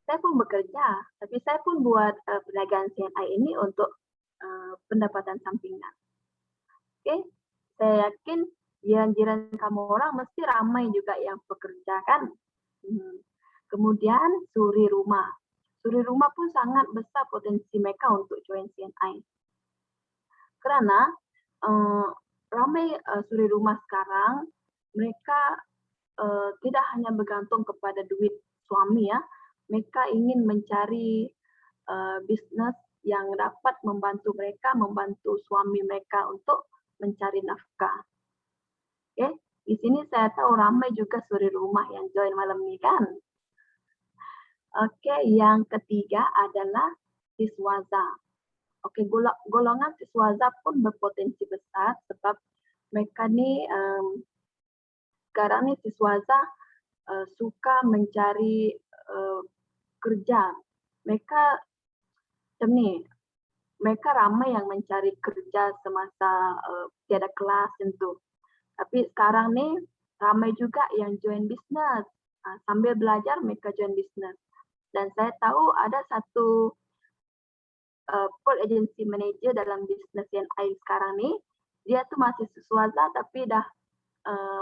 saya pun bekerja, tapi saya pun buat perniagaan CNI ini untuk pendapatan sampingan. Okey, saya yakin jiran-jiran kamu orang mesti ramai juga yang bekerja kan. Kemudian suri rumah. Suri rumah pun sangat besar potensi mereka untuk join CNI. Kerana ramai suri rumah sekarang, mereka tidak hanya bergantung kepada duit suami ya. Mereka ingin mencari bisnes yang dapat membantu mereka, membantu suami mereka untuk mencari nafkah. Okay. Di sini saya tahu ramai juga suri rumah yang join malam ini kan. Oke, yang ketiga adalah siswaza. Oke, golongan siswaza pun berpotensi besar sebab mereka ni sekarang ni siswaza suka mencari kerja. Mereka macam ni, mereka ramai yang mencari kerja semasa tiada kelas tentu. Tapi sekarang ni ramai juga yang join bisnes. Sambil belajar mereka join bisnes. Dan saya tahu ada satu Pearl Agency Manager dalam bisnes CNI sekarang ni, dia tuh masih Siswaza tapi dah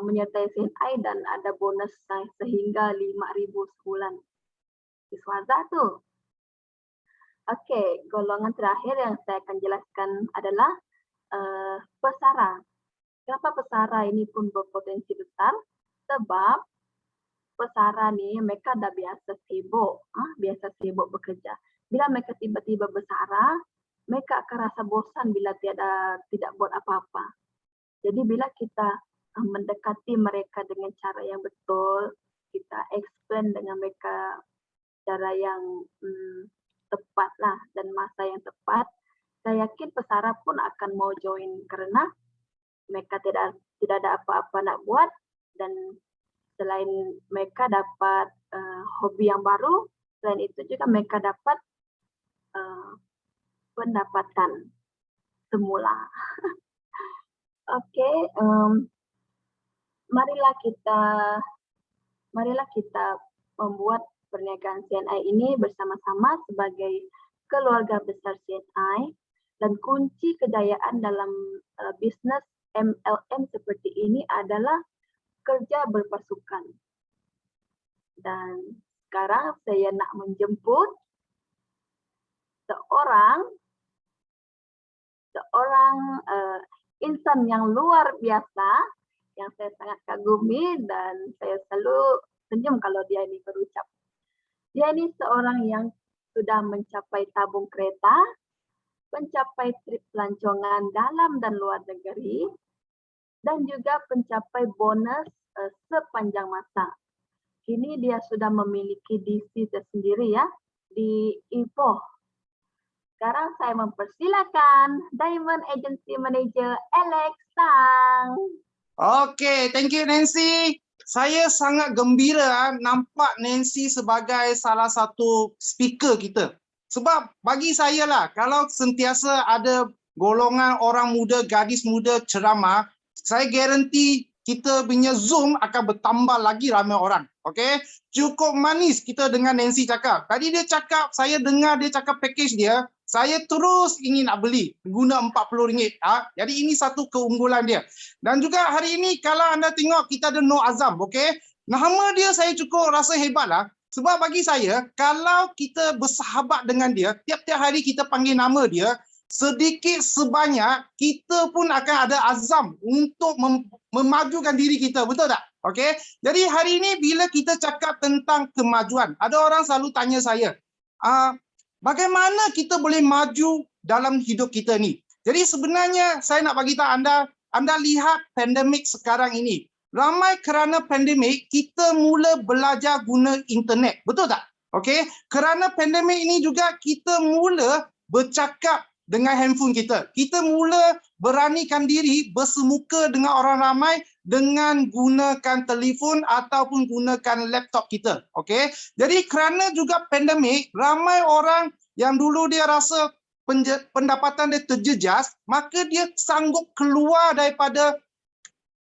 menyertai CNI dan ada bonus sehingga 5.000 sebulan. Siswaza tuh. Okey, golongan terakhir yang saya akan jelaskan adalah pesara. Kenapa pesara ini pun berpotensi besar? Sebab pesara ni mereka dah biasa sibuk bekerja. Bila mereka tiba-tiba bersara, mereka akan rasa bosan bila tidak buat apa-apa. Jadi bila kita mendekati mereka dengan cara yang betul, kita explain dengan mereka cara yang tepat lah dan masa yang tepat, saya yakin pesara pun akan mau join karena mereka tidak ada apa-apa nak buat, dan selain mereka dapat hobi yang baru, selain itu juga mereka dapat pendapatan semula. Okey, marilah kita membuat perniagaan CNI ini bersama-sama sebagai keluarga besar CNI, dan kunci kejayaan dalam bisnes MLM seperti ini adalah kerja berpasukan. Dan sekarang saya nak menjemput seorang insan yang luar biasa yang saya sangat kagumi dan saya selalu senyum kalau dia ini berucap. Dia ini seorang yang sudah mencapai tabung kereta, mencapai trip pelancongan dalam dan luar negeri, dan juga mencapai bonus sepanjang masa. Kini dia sudah memiliki DC tersendiri ya di Ipoh. Sekarang saya mempersilakan Diamond Agency Manager Alex Tang. Okay, thank you Nancy. Saya sangat gembira nampak Nancy sebagai salah satu speaker kita. Sebab bagi saya lah, kalau sentiasa ada golongan orang muda, gadis muda ceramah, saya garanti kita punya Zoom akan bertambah lagi ramai orang. Okay? Cukup manis kita dengar Nancy cakap. Tadi dia cakap, saya dengar dia cakap package dia, saya terus ingin nak beli, guna RM40. Jadi ini satu keunggulan dia. Dan juga hari ini kalau anda tengok kita ada Nur Azam, okay? Nama dia saya cukup rasa hebat lah. Sebab bagi saya, kalau kita bersahabat dengan dia, tiap-tiap hari kita panggil nama dia, sedikit sebanyak kita pun akan ada azam untuk memajukan diri kita, betul tak? Okay? Jadi hari ini bila kita cakap tentang kemajuan, ada orang selalu tanya saya, bagaimana kita boleh maju dalam hidup kita ni? Jadi sebenarnya saya nak bagi tahu anda lihat pandemik sekarang ini. Ramai kerana pandemik kita mula belajar guna internet, betul tak? Okay? Kerana pandemik ini juga kita mula bercakap dengan handphone kita. Kita mula beranikan diri bersemuka dengan orang ramai dengan gunakan telefon ataupun gunakan laptop kita. Okay? Jadi kerana juga pandemik, ramai orang yang dulu dia rasa pendapatan dia terjejas, maka dia sanggup keluar daripada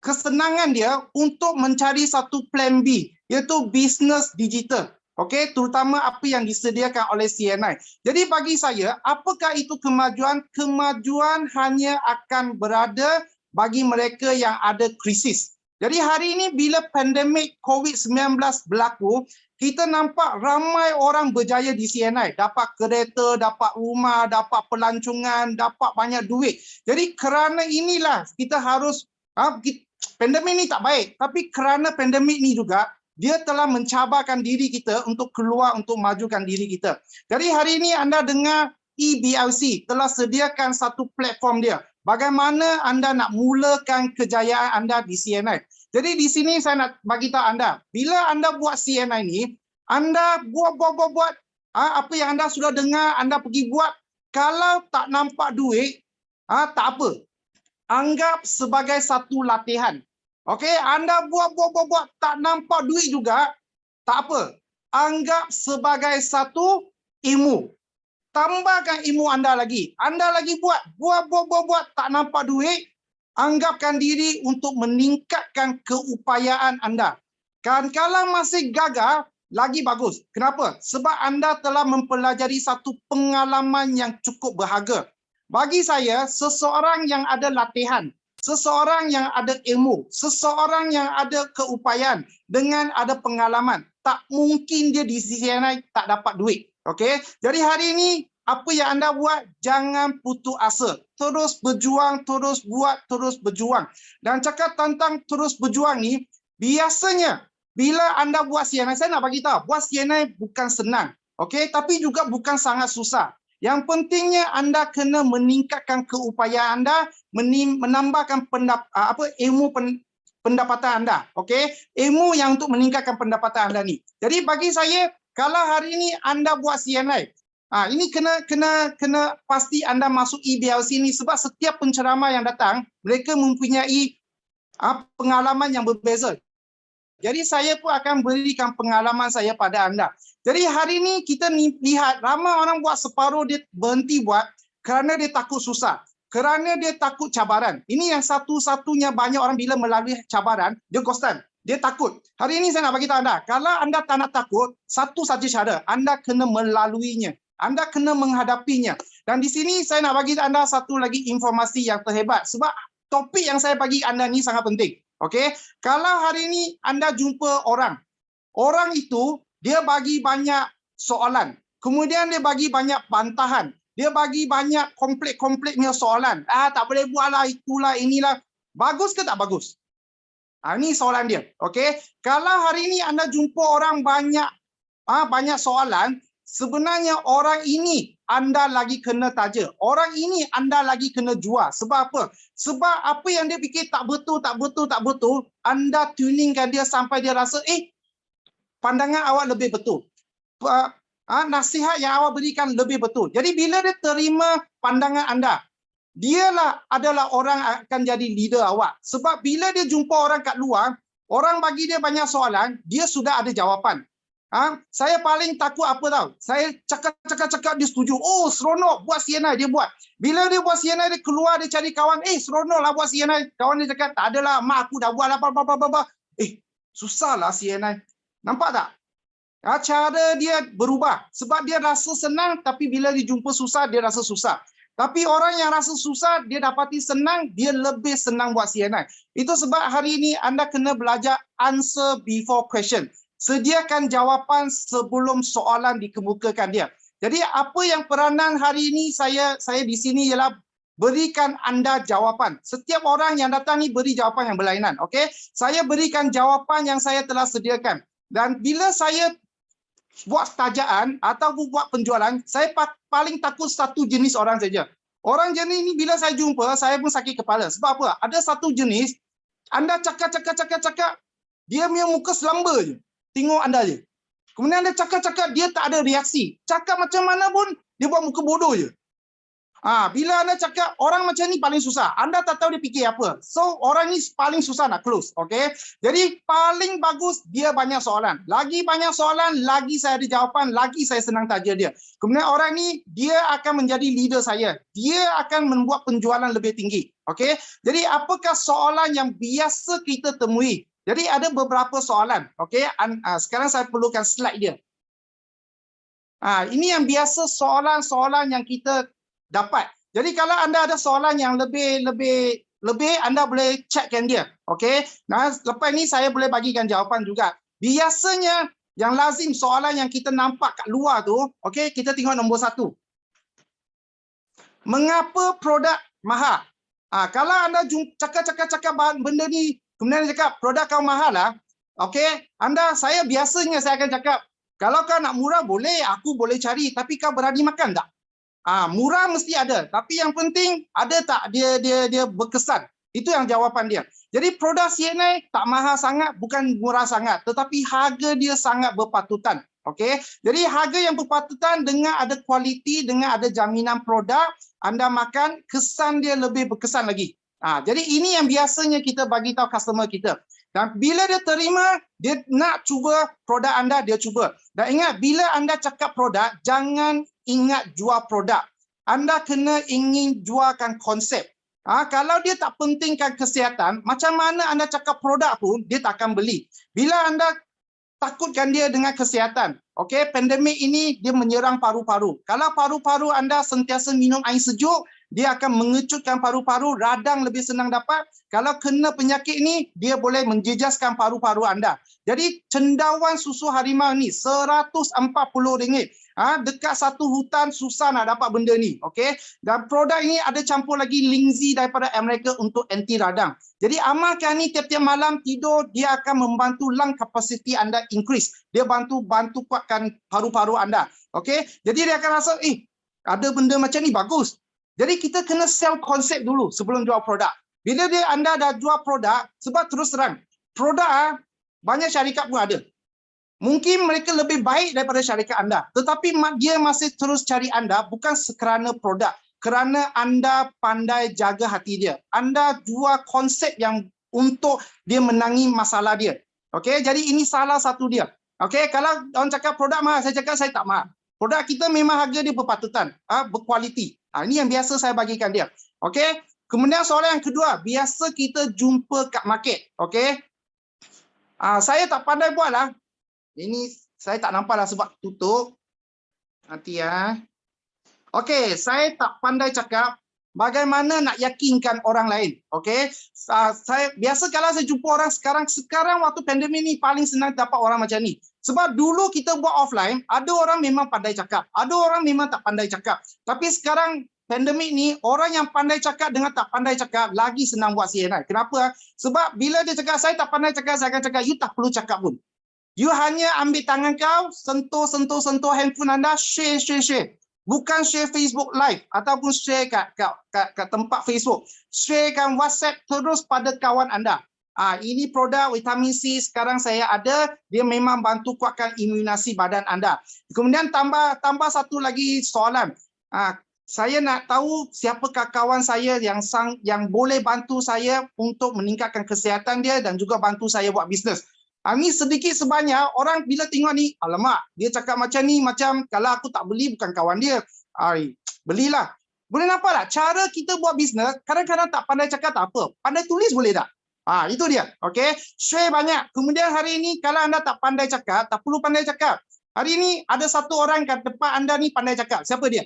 kesenangan dia untuk mencari satu plan B, iaitu bisnes digital. Okey, terutama apa yang disediakan oleh CNI. Jadi bagi saya, apakah itu kemajuan? Kemajuan hanya akan berada bagi mereka yang ada krisis. Jadi hari ini bila pandemik COVID-19 berlaku, kita nampak ramai orang berjaya di CNI. Dapat kereta, dapat rumah, dapat pelancongan, dapat banyak duit. Jadi kerana inilah kita harus, pandemik ni tak baik. Tapi kerana pandemik ni juga, dia telah mencabarkan diri kita untuk keluar, untuk majukan diri kita. Jadi hari ini anda dengar EBLC telah sediakan satu platform dia. Bagaimana anda nak mulakan kejayaan anda di CNI. Jadi di sini saya nak bagi tahu anda, bila anda buat CNI ni, anda buat apa yang anda sudah dengar, anda pergi buat. Kalau tak nampak duit, tak apa. Anggap sebagai satu latihan. Okey, anda buat, tak nampak duit juga, tak apa. Anggap sebagai satu ilmu. Tambahkan ilmu anda lagi. Anda lagi buat, tak nampak duit, anggapkan diri untuk meningkatkan keupayaan anda. Kan kalau masih gagal, lagi bagus. Kenapa? Sebab anda telah mempelajari satu pengalaman yang cukup berharga. Bagi saya, seseorang yang ada latihan, seseorang yang ada ilmu, seseorang yang ada keupayaan dengan ada pengalaman, tak mungkin dia di CCNI tak dapat duit. Okey? Jadi hari ini apa yang anda buat, jangan putus asa. Terus berjuang, terus buat, terus berjuang. Dan cakap tentang terus berjuang ni, biasanya bila anda buat CNI, saya nak bagi tahu, buat CNI bukan senang. Okey, tapi juga bukan sangat susah. Yang pentingnya anda kena meningkatkan keupayaan anda, menambahkan ilmu pendapatan anda. Okey, ilmu yang untuk meningkatkan pendapatan anda ni. Jadi bagi saya, kalau hari ini anda buat CNI, ini kena pasti anda masuk EBLC ni, sebab setiap penceramah yang datang, mereka mempunyai pengalaman yang berbeza. Jadi saya pun akan berikan pengalaman saya pada anda. Jadi hari ini kita lihat ramai orang buat separuh dia berhenti buat kerana dia takut susah. Kerana dia takut cabaran. Ini yang satu-satunya banyak orang bila melalui cabaran, dia ghostan. Dia takut. Hari ini saya nak bagi tahu anda, kalau anda tak nak takut, satu saja cara, anda kena melaluinya. Anda kena menghadapinya. Dan di sini saya nak bagi anda satu lagi informasi yang terhebat. Sebab topik yang saya bagi anda ni sangat penting. Okey, kalau hari ini anda jumpa orang itu dia bagi banyak soalan, kemudian dia bagi banyak bantahan, dia bagi banyak komplek-kompleknya soalan. Tak boleh buatlah, itulah, inilah. Bagus ke tak bagus? Ini soalan dia. Okey, kalau hari ini anda jumpa orang banyak soalan, sebenarnya orang ini anda lagi kena taja. Orang ini anda lagi kena jual. Sebab apa? Sebab apa yang dia fikir tak betul, anda tuningkan dia sampai dia rasa, pandangan awak lebih betul. Nasihat yang awak berikan lebih betul. Jadi bila dia terima pandangan anda, dialah adalah orang akan jadi leader awak. Sebab bila dia jumpa orang kat luar, orang bagi dia banyak soalan, dia sudah ada jawapan. Saya paling takut apa tahu? Saya cakap dia setuju. Oh, seronok buat CNI, dia buat. Bila dia buat CNI, dia keluar, dia cari kawan. Seronoklah buat CNI. Kawan dia cakap, tak adalah, mak aku dah buat lah. Susahlah CNI. Nampak tak? Cara dia berubah. Sebab dia rasa senang, tapi bila dia jumpa susah, dia rasa susah. Tapi orang yang rasa susah, dia dapati senang, dia lebih senang buat CNI. Itu sebab hari ini anda kena belajar answer before question. Sediakan jawapan sebelum soalan dikemukakan dia. Jadi apa yang peranan hari ini saya di sini ialah berikan anda jawapan. Setiap orang yang datang ni beri jawapan yang berlainan. Okey? Saya berikan jawapan yang saya telah sediakan. Dan bila saya buat tajaan atau buat penjualan, saya paling takut satu jenis orang saja. Orang jenis ni bila saya jumpa, saya pun sakit kepala. Sebab apa? Ada satu jenis, anda cakap, dia punya muka selamba je. Tengok anda je. Kemudian dia cakap, dia tak ada reaksi. Cakap macam mana pun, dia buat muka bodoh je. Bila anda cakap, orang macam ni paling susah. Anda tak tahu dia fikir apa. So, orang ni paling susah nak close. Okay? Jadi, paling bagus, dia banyak soalan. Lagi banyak soalan, lagi saya ada jawapan, lagi saya senang taja dia. Kemudian orang ni, dia akan menjadi leader saya. Dia akan membuat penjualan lebih tinggi. Okay? Jadi, apakah soalan yang biasa kita temui? Jadi ada beberapa soalan. Okey, sekarang saya perlukan slide dia. Ini yang biasa soalan-soalan yang kita dapat. Jadi kalau anda ada soalan yang lebih anda boleh checkkan dia. Okey. Nah, lepas ni saya boleh bagikan jawapan juga. Biasanya yang lazim soalan yang kita nampak kat luar tu, okey, kita tengok nombor 1. Mengapa produk mahal? Kalau anda cakap benda ni, kemudian dia cakap, produk kau mahal lah. Okey, saya biasanya saya akan cakap, kalau kau nak murah boleh, aku boleh cari, tapi kau berani makan tak? Murah mesti ada, tapi yang penting ada tak dia berkesan. Itu yang jawapan dia. Jadi produk CNI tak mahal sangat, bukan murah sangat, tetapi harga dia sangat berpatutan. Okey, jadi harga yang berpatutan dengan ada kualiti, dengan ada jaminan produk, anda makan, kesan dia lebih berkesan lagi. Jadi ini yang biasanya kita bagi tahu customer kita. Dan bila dia terima, dia nak cuba produk anda, dia cuba. Dan ingat, bila anda cakap produk, jangan ingat jual produk. Anda kena ingin jualkan konsep. Kalau dia tak pentingkan kesihatan, macam mana anda cakap produk pun, dia tak akan beli. Bila anda takutkan dia dengan kesihatan. Okey, pandemik ini dia menyerang paru-paru. Kalau paru-paru anda sentiasa minum air sejuk, dia akan mengecutkan paru-paru, radang lebih senang dapat. Kalau kena penyakit ini, dia boleh menjejaskan paru-paru anda. Jadi cendawan susu harimau ni RM140. Dekat satu hutan susah nak dapat benda ni. Okey, dan produk ini ada campur lagi Lingzi daripada Amerika untuk anti radang. Jadi amalkan ni tiap-tiap malam tidur, dia akan membantu lung capacity anda increase. Dia bantu kuatkan paru-paru anda. Okey, jadi dia akan rasa ada benda macam ni bagus. Jadi kita kena sell konsep dulu sebelum jual produk. Bila anda dah jual produk, sebab terus terang, produk banyak syarikat pun ada. Mungkin mereka lebih baik daripada syarikat anda. Tetapi dia masih terus cari anda bukan sekerana produk. Kerana anda pandai jaga hati dia. Anda jual konsep yang untuk dia menangi masalah dia. Okey, jadi ini salah satu dia. Okey, kalau orang cakap produk mahal, saya cakap saya tak mahal. Produk kita memang harga dia berpatutan, berkualiti. Ini yang biasa saya bagikan dia. Okey. Kemudian soalan yang kedua, biasa kita jumpa kat market. Okey. Saya tak pandai buat lah. Ini saya tak nampak lah sebab tutup. Nanti ya. Okey, saya tak pandai cakap bagaimana nak yakinkan orang lain. Okey. Saya biasa kalau saya jumpa orang sekarang waktu pandemik ni paling senang dapat orang macam ni. Sebab dulu kita buat offline, ada orang memang pandai cakap, ada orang memang tak pandai cakap. Tapi sekarang pandemik ni, orang yang pandai cakap dengan tak pandai cakap lagi senang buat CNI. Kenapa? Sebab bila dia cakap, saya tak pandai cakap, saya akan cakap, you tak perlu cakap pun. You hanya ambil tangan kau, sentuh handphone anda, share. Bukan share Facebook Live ataupun share kat tempat Facebook. Sharekan WhatsApp terus pada kawan anda. Ini produk vitamin C sekarang saya ada, dia memang bantu kuatkan imunasi badan anda. Kemudian tambah satu lagi soalan. Saya nak tahu siapakah kawan saya yang boleh bantu saya untuk meningkatkan kesihatan dia dan juga bantu saya buat bisnes. Ini sedikit sebanyak orang bila tengok ni, alamak, dia cakap macam ni, macam kalau aku tak beli bukan kawan dia. Belilah. Boleh nampak tak? Cara kita buat bisnes, kadang-kadang tak pandai cakap tak apa. Pandai tulis boleh tak? Itu dia. Okey. Share banyak. Kemudian hari ini kalau anda tak pandai cakap, tak perlu pandai cakap. Hari ini ada satu orang kat depan anda ni pandai cakap. Siapa dia?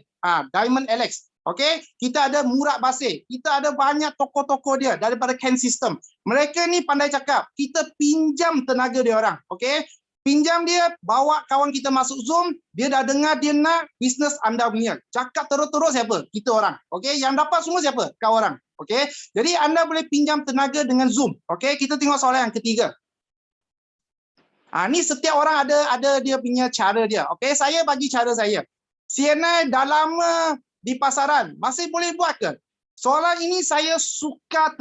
Diamond Alex. Okey. Kita ada Murad Basir. Kita ada banyak tokoh-tokoh dia daripada Ken System. Mereka ni pandai cakap. Kita pinjam tenaga dia orang. Okey. Pinjam dia, bawa kawan kita masuk Zoom, dia dah dengar dia nak bisnes anda punya. Cakap terus-terus siapa? Kita orang. Okey, yang dapat semua siapa? Kau orang. Okey. Jadi anda boleh pinjam tenaga dengan Zoom. Okey, kita tengok soalan yang ketiga. Ni setiap orang ada dia punya cara dia. Okey, saya bagi cara saya. CNI dah lama di pasaran, masih boleh buat ke? Soalan ini saya suka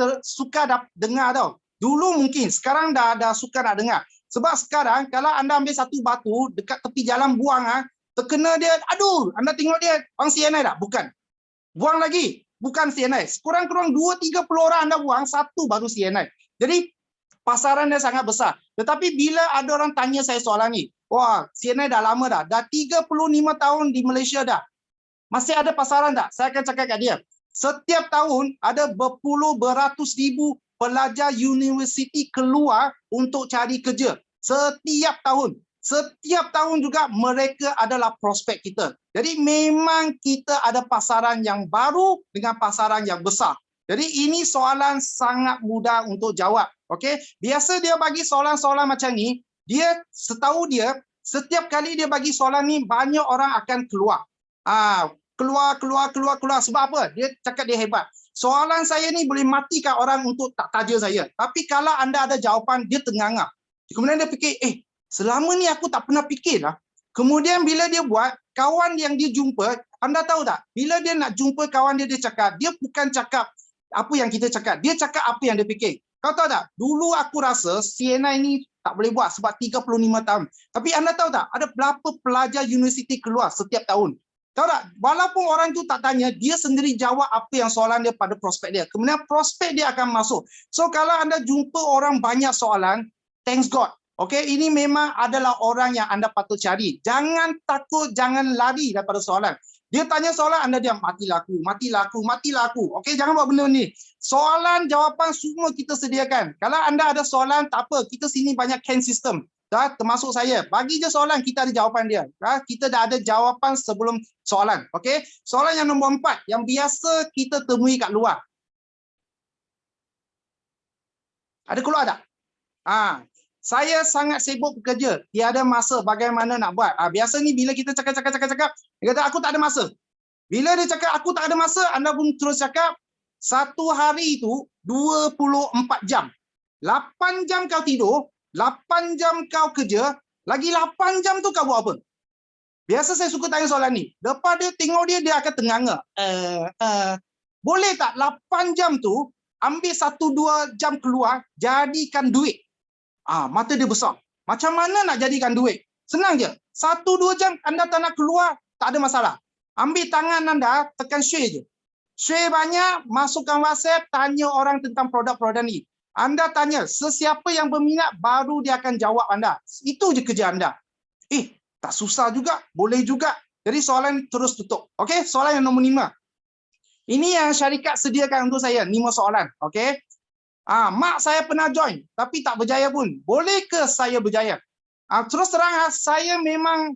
dengar tau. Dulu mungkin, sekarang dah suka nak dengar. Sebab sekarang kalau anda ambil satu batu dekat tepi jalan buang, terkena dia, aduh, anda tengok dia orang CNI tak? Bukan. Buang lagi, bukan CNI. Kurang-kurang 2-30 orang anda buang, satu baru CNI. Jadi pasaran dia sangat besar. Tetapi bila ada orang tanya saya soalan ni, wah, CNI dah lama dah 35 tahun di Malaysia dah. Masih ada pasaran tak? Saya akan cakap kat dia. Setiap tahun ada beratus ribu pelajar universiti keluar untuk cari kerja. Setiap tahun juga mereka adalah prospek kita. Jadi memang kita ada pasaran yang baru dengan pasaran yang besar. Jadi ini soalan sangat mudah untuk jawab. Okey, biasa dia bagi soalan-soalan macam ni, dia setahu dia setiap kali dia bagi soalan ni banyak orang akan keluar. Keluar sebab apa? Dia cakap dia hebat. Soalan saya ni boleh matikan orang untuk tak taja saya. Tapi kalau anda ada jawapan, dia tengangap. Kemudian dia fikir, selama ni aku tak pernah fikir lah. Kemudian bila dia buat, kawan yang dia jumpa, anda tahu tak? Bila dia nak jumpa kawan dia cakap, dia bukan cakap apa yang kita cakap. Dia cakap apa yang dia fikir. Kau tahu tak? Dulu aku rasa CNI ni tak boleh buat sebab 35 tahun. Tapi anda tahu tak? Ada berapa pelajar universiti keluar setiap tahun? Tahu tak? Walaupun orang tu tak tanya, dia sendiri jawab apa yang soalan dia pada prospek dia. Kemudian prospek dia akan masuk. So kalau anda jumpa orang banyak soalan, thanks God. Okey, ini memang adalah orang yang anda patut cari. Jangan takut, jangan lari daripada soalan. Dia tanya soalan, anda diam, matilah aku. Okey, jangan buat benda ni. Soalan, jawapan semua kita sediakan. Kalau anda ada soalan, tak apa. Kita sini banyak Ken System. termasuk saya. Bagi je soalan, kita ada jawapan dia. Kita dah ada jawapan sebelum soalan. Okey. Soalan yang nombor 4, yang biasa kita temui kat luar. Ada keluar tak? Saya sangat sibuk bekerja. Tiada masa bagaimana nak buat. Biasa ni bila kita cakap, dia kata aku tak ada masa. Bila dia cakap aku tak ada masa, anda pun terus cakap, satu hari itu 24 jam. 8 jam kau tidur, 8 jam kau kerja, lagi 8 jam tu kau buat apa? Biasa saya suka tanya soalan ni. Lepas dia tengok dia akan tenganga. Boleh tak 8 jam tu, ambil 1-2 jam keluar, jadikan duit? Mata dia besar. Macam mana nak jadikan duit? Senang je. 1-2 jam anda tak nak keluar, tak ada masalah. Ambil tangan anda, tekan share je. Share banyak, masukkan WhatsApp, tanya orang tentang produk-produk ni. Anda tanya, sesiapa yang berminat, baru dia akan jawab anda. Itu je kerja anda. Tak susah juga, boleh juga. Jadi soalan terus tutup. Okey, soalan yang nombor 5. Ini yang syarikat sediakan untuk saya, 5 soalan. Okey. Mak saya pernah join, tapi tak berjaya pun. Boleh ke saya berjaya? Terus terang, saya memang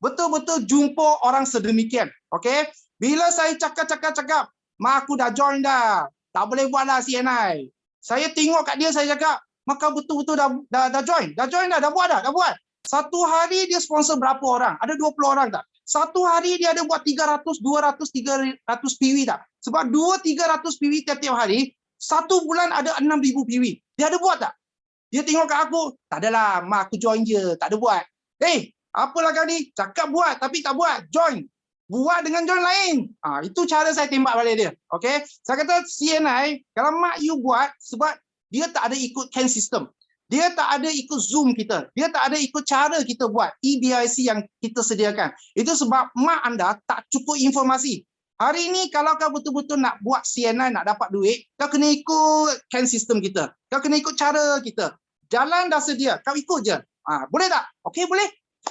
betul-betul jumpa orang sedemikian. Okey. Bila saya cakap, mak aku dah join dah. Tak boleh buat lah CNI. Saya tengok kat dia, saya cakap, maka betul-betul dah join. Dah buat. Satu hari dia sponsor berapa orang? Ada 20 orang tak? Satu hari dia ada buat 300, 200, 300 PW tak? Sebab 200-300 PW tiap-tiap hari, satu bulan ada 6,000 PW. Dia ada buat tak? Dia tengok kat aku, tak adalah, mak aku join je, tak ada buat. Apalah kau ni? Cakap buat tapi tak buat. Join. Buat dengan join lain. Itu cara saya tembak balik dia. Okey. Saya kata CNI, kalau mak you buat, sebab dia tak ada ikut CAN system. Dia tak ada ikut Zoom kita. Dia tak ada ikut cara kita buat EBIC yang kita sediakan. Itu sebab mak anda tak cukup informasi. Hari ini kalau kau betul-betul nak buat CNI, nak dapat duit, kau kena ikut CAN system kita. Kau kena ikut cara kita. Jalan dah sedia, kau ikut je. Boleh tak? Okey, boleh.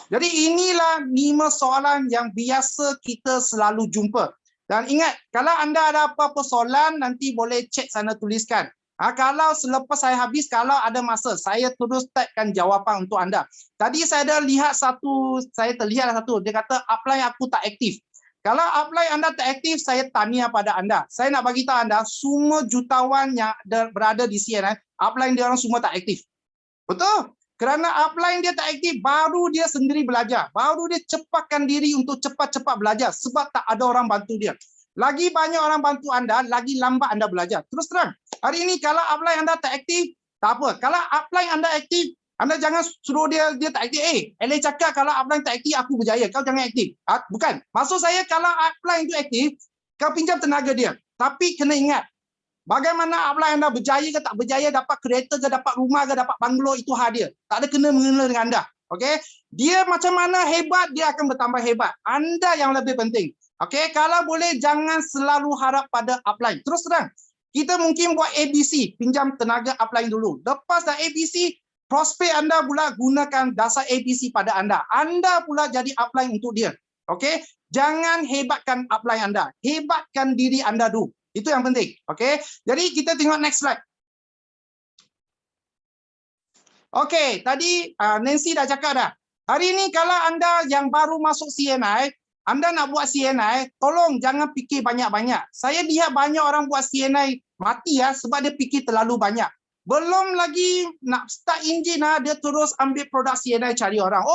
Jadi inilah 5 soalan yang biasa kita selalu jumpa. Dan ingat, kalau anda ada apa-apa soalan, nanti boleh cek sana tuliskan. Kalau selepas saya habis, kalau ada masa, saya terus typekan jawapan untuk anda. Tadi saya ada lihat saya terlihat satu, dia kata upline aku tak aktif. Kalau upline anda tak aktif, saya tanya pada anda. Saya nak bagi tahu anda, semua jutawan yang berada di CNI, upline dia orang semua tak aktif. Betul? Kerana upline dia tak aktif, baru dia sendiri belajar. Baru dia cepatkan diri untuk cepat-cepat belajar. Sebab tak ada orang bantu dia. Lagi banyak orang bantu anda, lagi lambat anda belajar. Terus terang, hari ini kalau upline anda tak aktif, tak apa. Kalau upline anda aktif, anda jangan suruh dia tak aktif. Eleh cakap kalau upline tak aktif, aku berjaya. Kau jangan aktif. Bukan. Maksud saya kalau upline itu aktif, kau pinjam tenaga dia. Tapi kena ingat, bagaimana upline anda berjaya ke tak berjaya, dapat kereta ke, dapat rumah ke, dapat banglo, itu hak dia. Tak ada kena-mengena dengan anda. Okey? Dia macam mana hebat, dia akan bertambah hebat. Anda yang lebih penting. Okey, kalau boleh jangan selalu harap pada upline. Terus terang, kita mungkin buat ABC, pinjam tenaga upline dulu. Lepas dah ABC, prospek anda pula gunakan dasar ABC pada anda. Anda pula jadi upline untuk dia. Okey? Jangan hebatkan upline anda. Hebatkan diri anda dulu. Itu yang penting. Okey? Jadi kita tengok next slide. Okey, tadi Nancy dah cakap dah. Hari ini kalau anda yang baru masuk CNI, anda nak buat CNI, tolong jangan fikir banyak-banyak. Saya lihat banyak orang buat CNI mati sebab dia fikir terlalu banyak. Belum lagi nak start enjin dia terus ambil produk CNI cari orang.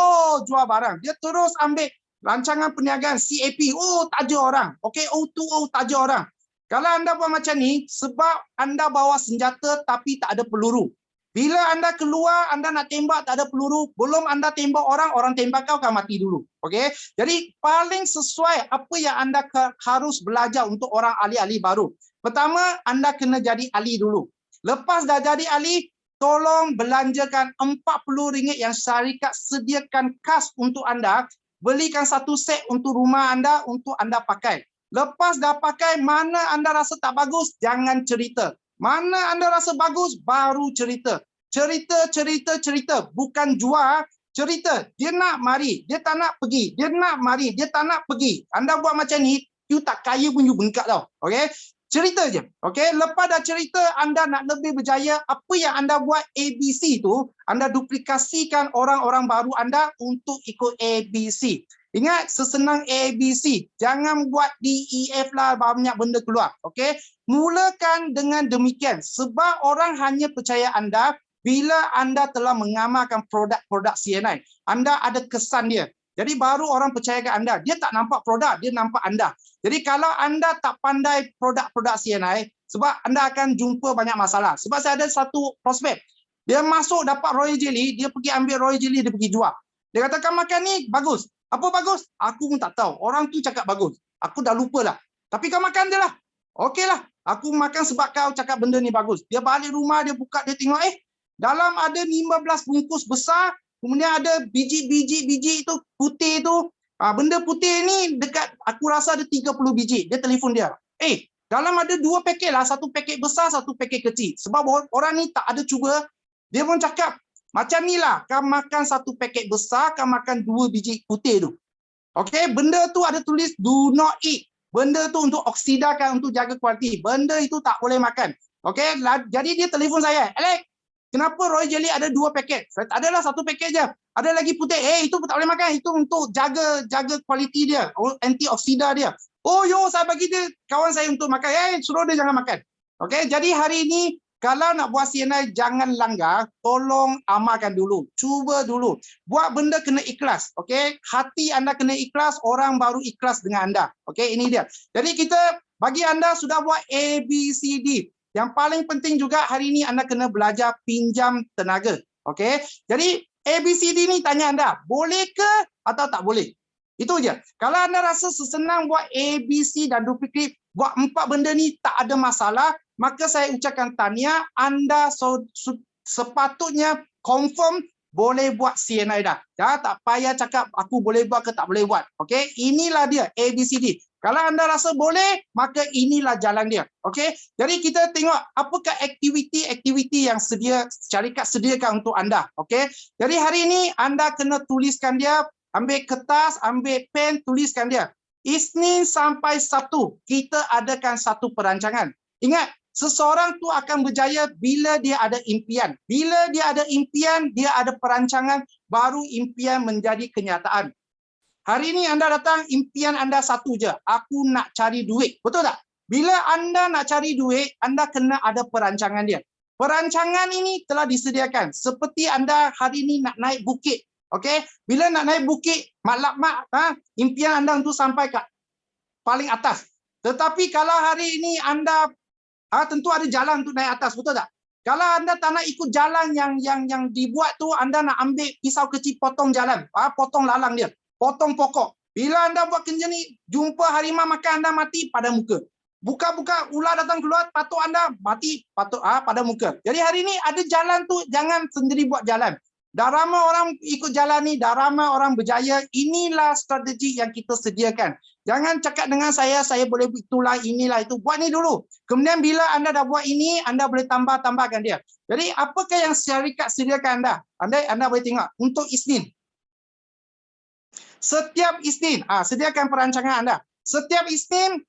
Jual barang. Dia terus ambil rancangan perniagaan CAP. Taja orang. Okey, O2O taja orang. Kalau anda buat macam ni, sebab anda bawa senjata tapi tak ada peluru. Bila anda keluar, anda nak tembak, tak ada peluru. Belum anda tembak orang, orang tembak kau akan mati dulu. Okey? Jadi paling sesuai apa yang anda harus belajar untuk orang ahli-ahli baru. Pertama, anda kena jadi ahli dulu. Lepas dah jadi ahli, tolong belanjakan RM40 yang syarikat sediakan khas untuk anda. Belikan satu set untuk rumah anda, untuk anda pakai. Lepas dah pakai, mana anda rasa tak bagus, jangan cerita. Mana anda rasa bagus, baru cerita. Cerita. Bukan jual, cerita. Dia nak mari, dia tak nak pergi. Dia nak mari, dia tak nak pergi. Anda buat macam ni, you tak kaya pun you bengkak tau. Okay? cerita je. Okey, lepas dah cerita anda nak lebih berjaya, apa yang anda buat ABC tu, anda duplikasikan orang-orang baru anda untuk ikut ABC. Ingat, sesenang ABC. Jangan buat DEF lah, banyak benda keluar. Okey, mulakan dengan demikian. Sebab orang hanya percaya anda bila anda telah mengamalkan produk-produk CNI. Anda ada kesan dia. Jadi baru orang percaya ke anda. Dia tak nampak produk, dia nampak anda. Jadi kalau anda tak pandai produk-produk CNI, sebab anda akan jumpa banyak masalah. Sebab saya ada satu prospek. Dia masuk dapat royal jelly, dia pergi ambil royal jelly, dia pergi jual. Dia katakan makan ni bagus. Apa bagus? Aku pun tak tahu. Orang tu cakap bagus. Aku dah lupa lah. Tapi kau makan je lah. Okey lah. Aku makan sebab kau cakap benda ni bagus. Dia balik rumah, dia buka, dia tengok, dalam ada 15 bungkus besar, kemudian ada biji itu putih tu. Benda putih ni dekat, aku rasa ada 30 biji. Dia telefon dia. Dalam ada 2 paket lah. 1 paket besar, 1 paket kecil. Sebab orang ni tak ada cuba. Dia pun cakap, macam ni lah. Kau makan 1 paket besar, kau makan 2 biji putih tu. Okey, benda tu ada tulis do not eat. Benda tu untuk oksidakan, untuk jaga kualiti. Benda itu tak boleh makan. Okey, jadi dia telefon saya. Alex, kenapa royal jelly ada 2 paket? Saya tak adalah 1 paket je. Ada lagi putih. Itu tak boleh makan. Itu untuk jaga kualiti dia, antioksida dia. Oh, saya bagi dia kawan saya untuk makan. Suruh dia jangan makan. Okey, jadi hari ini kalau nak buat CNI jangan langgar, tolong amalkan dulu. Cuba dulu. Buat benda kena ikhlas. Okey, hati anda kena ikhlas, orang baru ikhlas dengan anda. Okey, ini dia. Jadi kita bagi anda sudah buat ABCD. Yang paling penting juga hari ini anda kena belajar pinjam tenaga. Okey. Jadi ABCD ni tanya anda, boleh ke atau tak boleh? Itu je. Kalau anda rasa sesenang buat ABC dan duplicate, buat 4 benda ni tak ada masalah, maka saya ucapkan tahniah, anda sepatutnya confirm boleh buat CNI dah. Tak payah cakap aku boleh buat ke tak boleh buat. Okey, inilah dia ABCD. Kalau anda rasa boleh, maka inilah jalan dia. Okey, jadi kita tengok apakah aktiviti yang syarikat sediakan untuk anda. Okey, jadi hari ini anda kena tuliskan dia, ambil kertas, ambil pen, tuliskan dia. Isnin sampai Sabtu kita adakan satu perancangan. Ingat, seseorang tu akan berjaya bila dia ada impian. Bila dia ada impian, dia ada perancangan, baru impian menjadi kenyataan. Hari ini anda datang, impian anda satu je. Aku nak cari duit. Betul tak? Bila anda nak cari duit, anda kena ada perancangan dia. Perancangan ini telah disediakan. Seperti anda hari ini nak naik bukit. Okey? Bila nak naik bukit, impian anda untuk sampai ke paling atas. Tetapi kalau hari ini anda tentu ada jalan untuk naik atas, betul tak? Kalau anda tak nak ikut jalan yang dibuat tu, anda nak ambil pisau kecil potong jalan, potong lalang dia, potong pokok. Bila anda buat kerja ni, jumpa harimau makan anda mati pada muka. Buka-buka ular datang keluar, patuk anda mati pada muka. Jadi hari ini ada jalan tu, jangan sendiri buat jalan. Dah ramai orang ikut jalan ni, dah ramai orang berjaya. Inilah strategi yang kita sediakan. Jangan cakap dengan saya boleh itulah, inilah itu. Buat ni dulu. Kemudian bila anda dah buat ini, anda boleh tambahkan dia. Jadi apakah yang syarikat sediakan anda? Anda boleh tengok. Untuk Isnin. Setiap Isnin, sediakan perancangan anda. Setiap Isnin,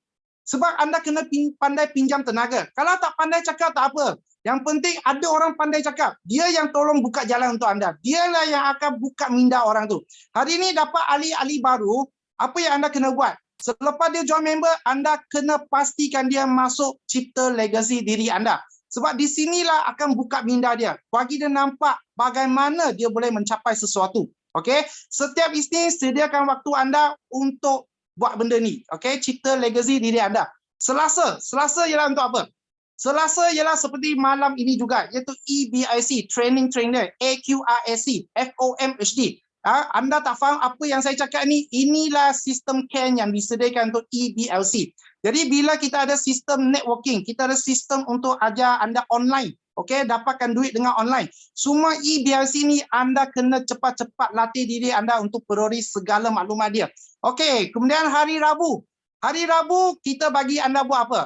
sebab anda kena pandai pinjam tenaga. Kalau tak pandai cakap, tak apa. Yang penting ada orang pandai cakap. Dia yang tolong buka jalan untuk anda. Dialah yang akan buka minda orang tu. Hari ini dapat ahli-ahli baru, apa yang anda kena buat? Selepas dia join member, anda kena pastikan dia masuk cipta legasi diri anda. Sebab di sinilah akan buka minda dia. Bagi dia nampak bagaimana dia boleh mencapai sesuatu. Okey? Setiap Isnin sediakan waktu anda untuk buat benda ni. Okey? Cipta legasi diri anda. Selasa ialah untuk apa? Selasa ialah seperti malam ini juga, iaitu EBIC, training trainer, AQRSC, FOMHD. Anda tak faham apa yang saya cakap ni? Inilah sistem CAN yang disediakan untuk EBLC. Jadi bila kita ada sistem networking, kita ada sistem untuk ajar anda online. Okey, dapatkan duit dengan online. Semua EBLC ni anda kena cepat-cepat latih diri anda untuk peroleh segala maklumat dia. Okey, kemudian hari Rabu. Hari Rabu kita bagi anda buat apa?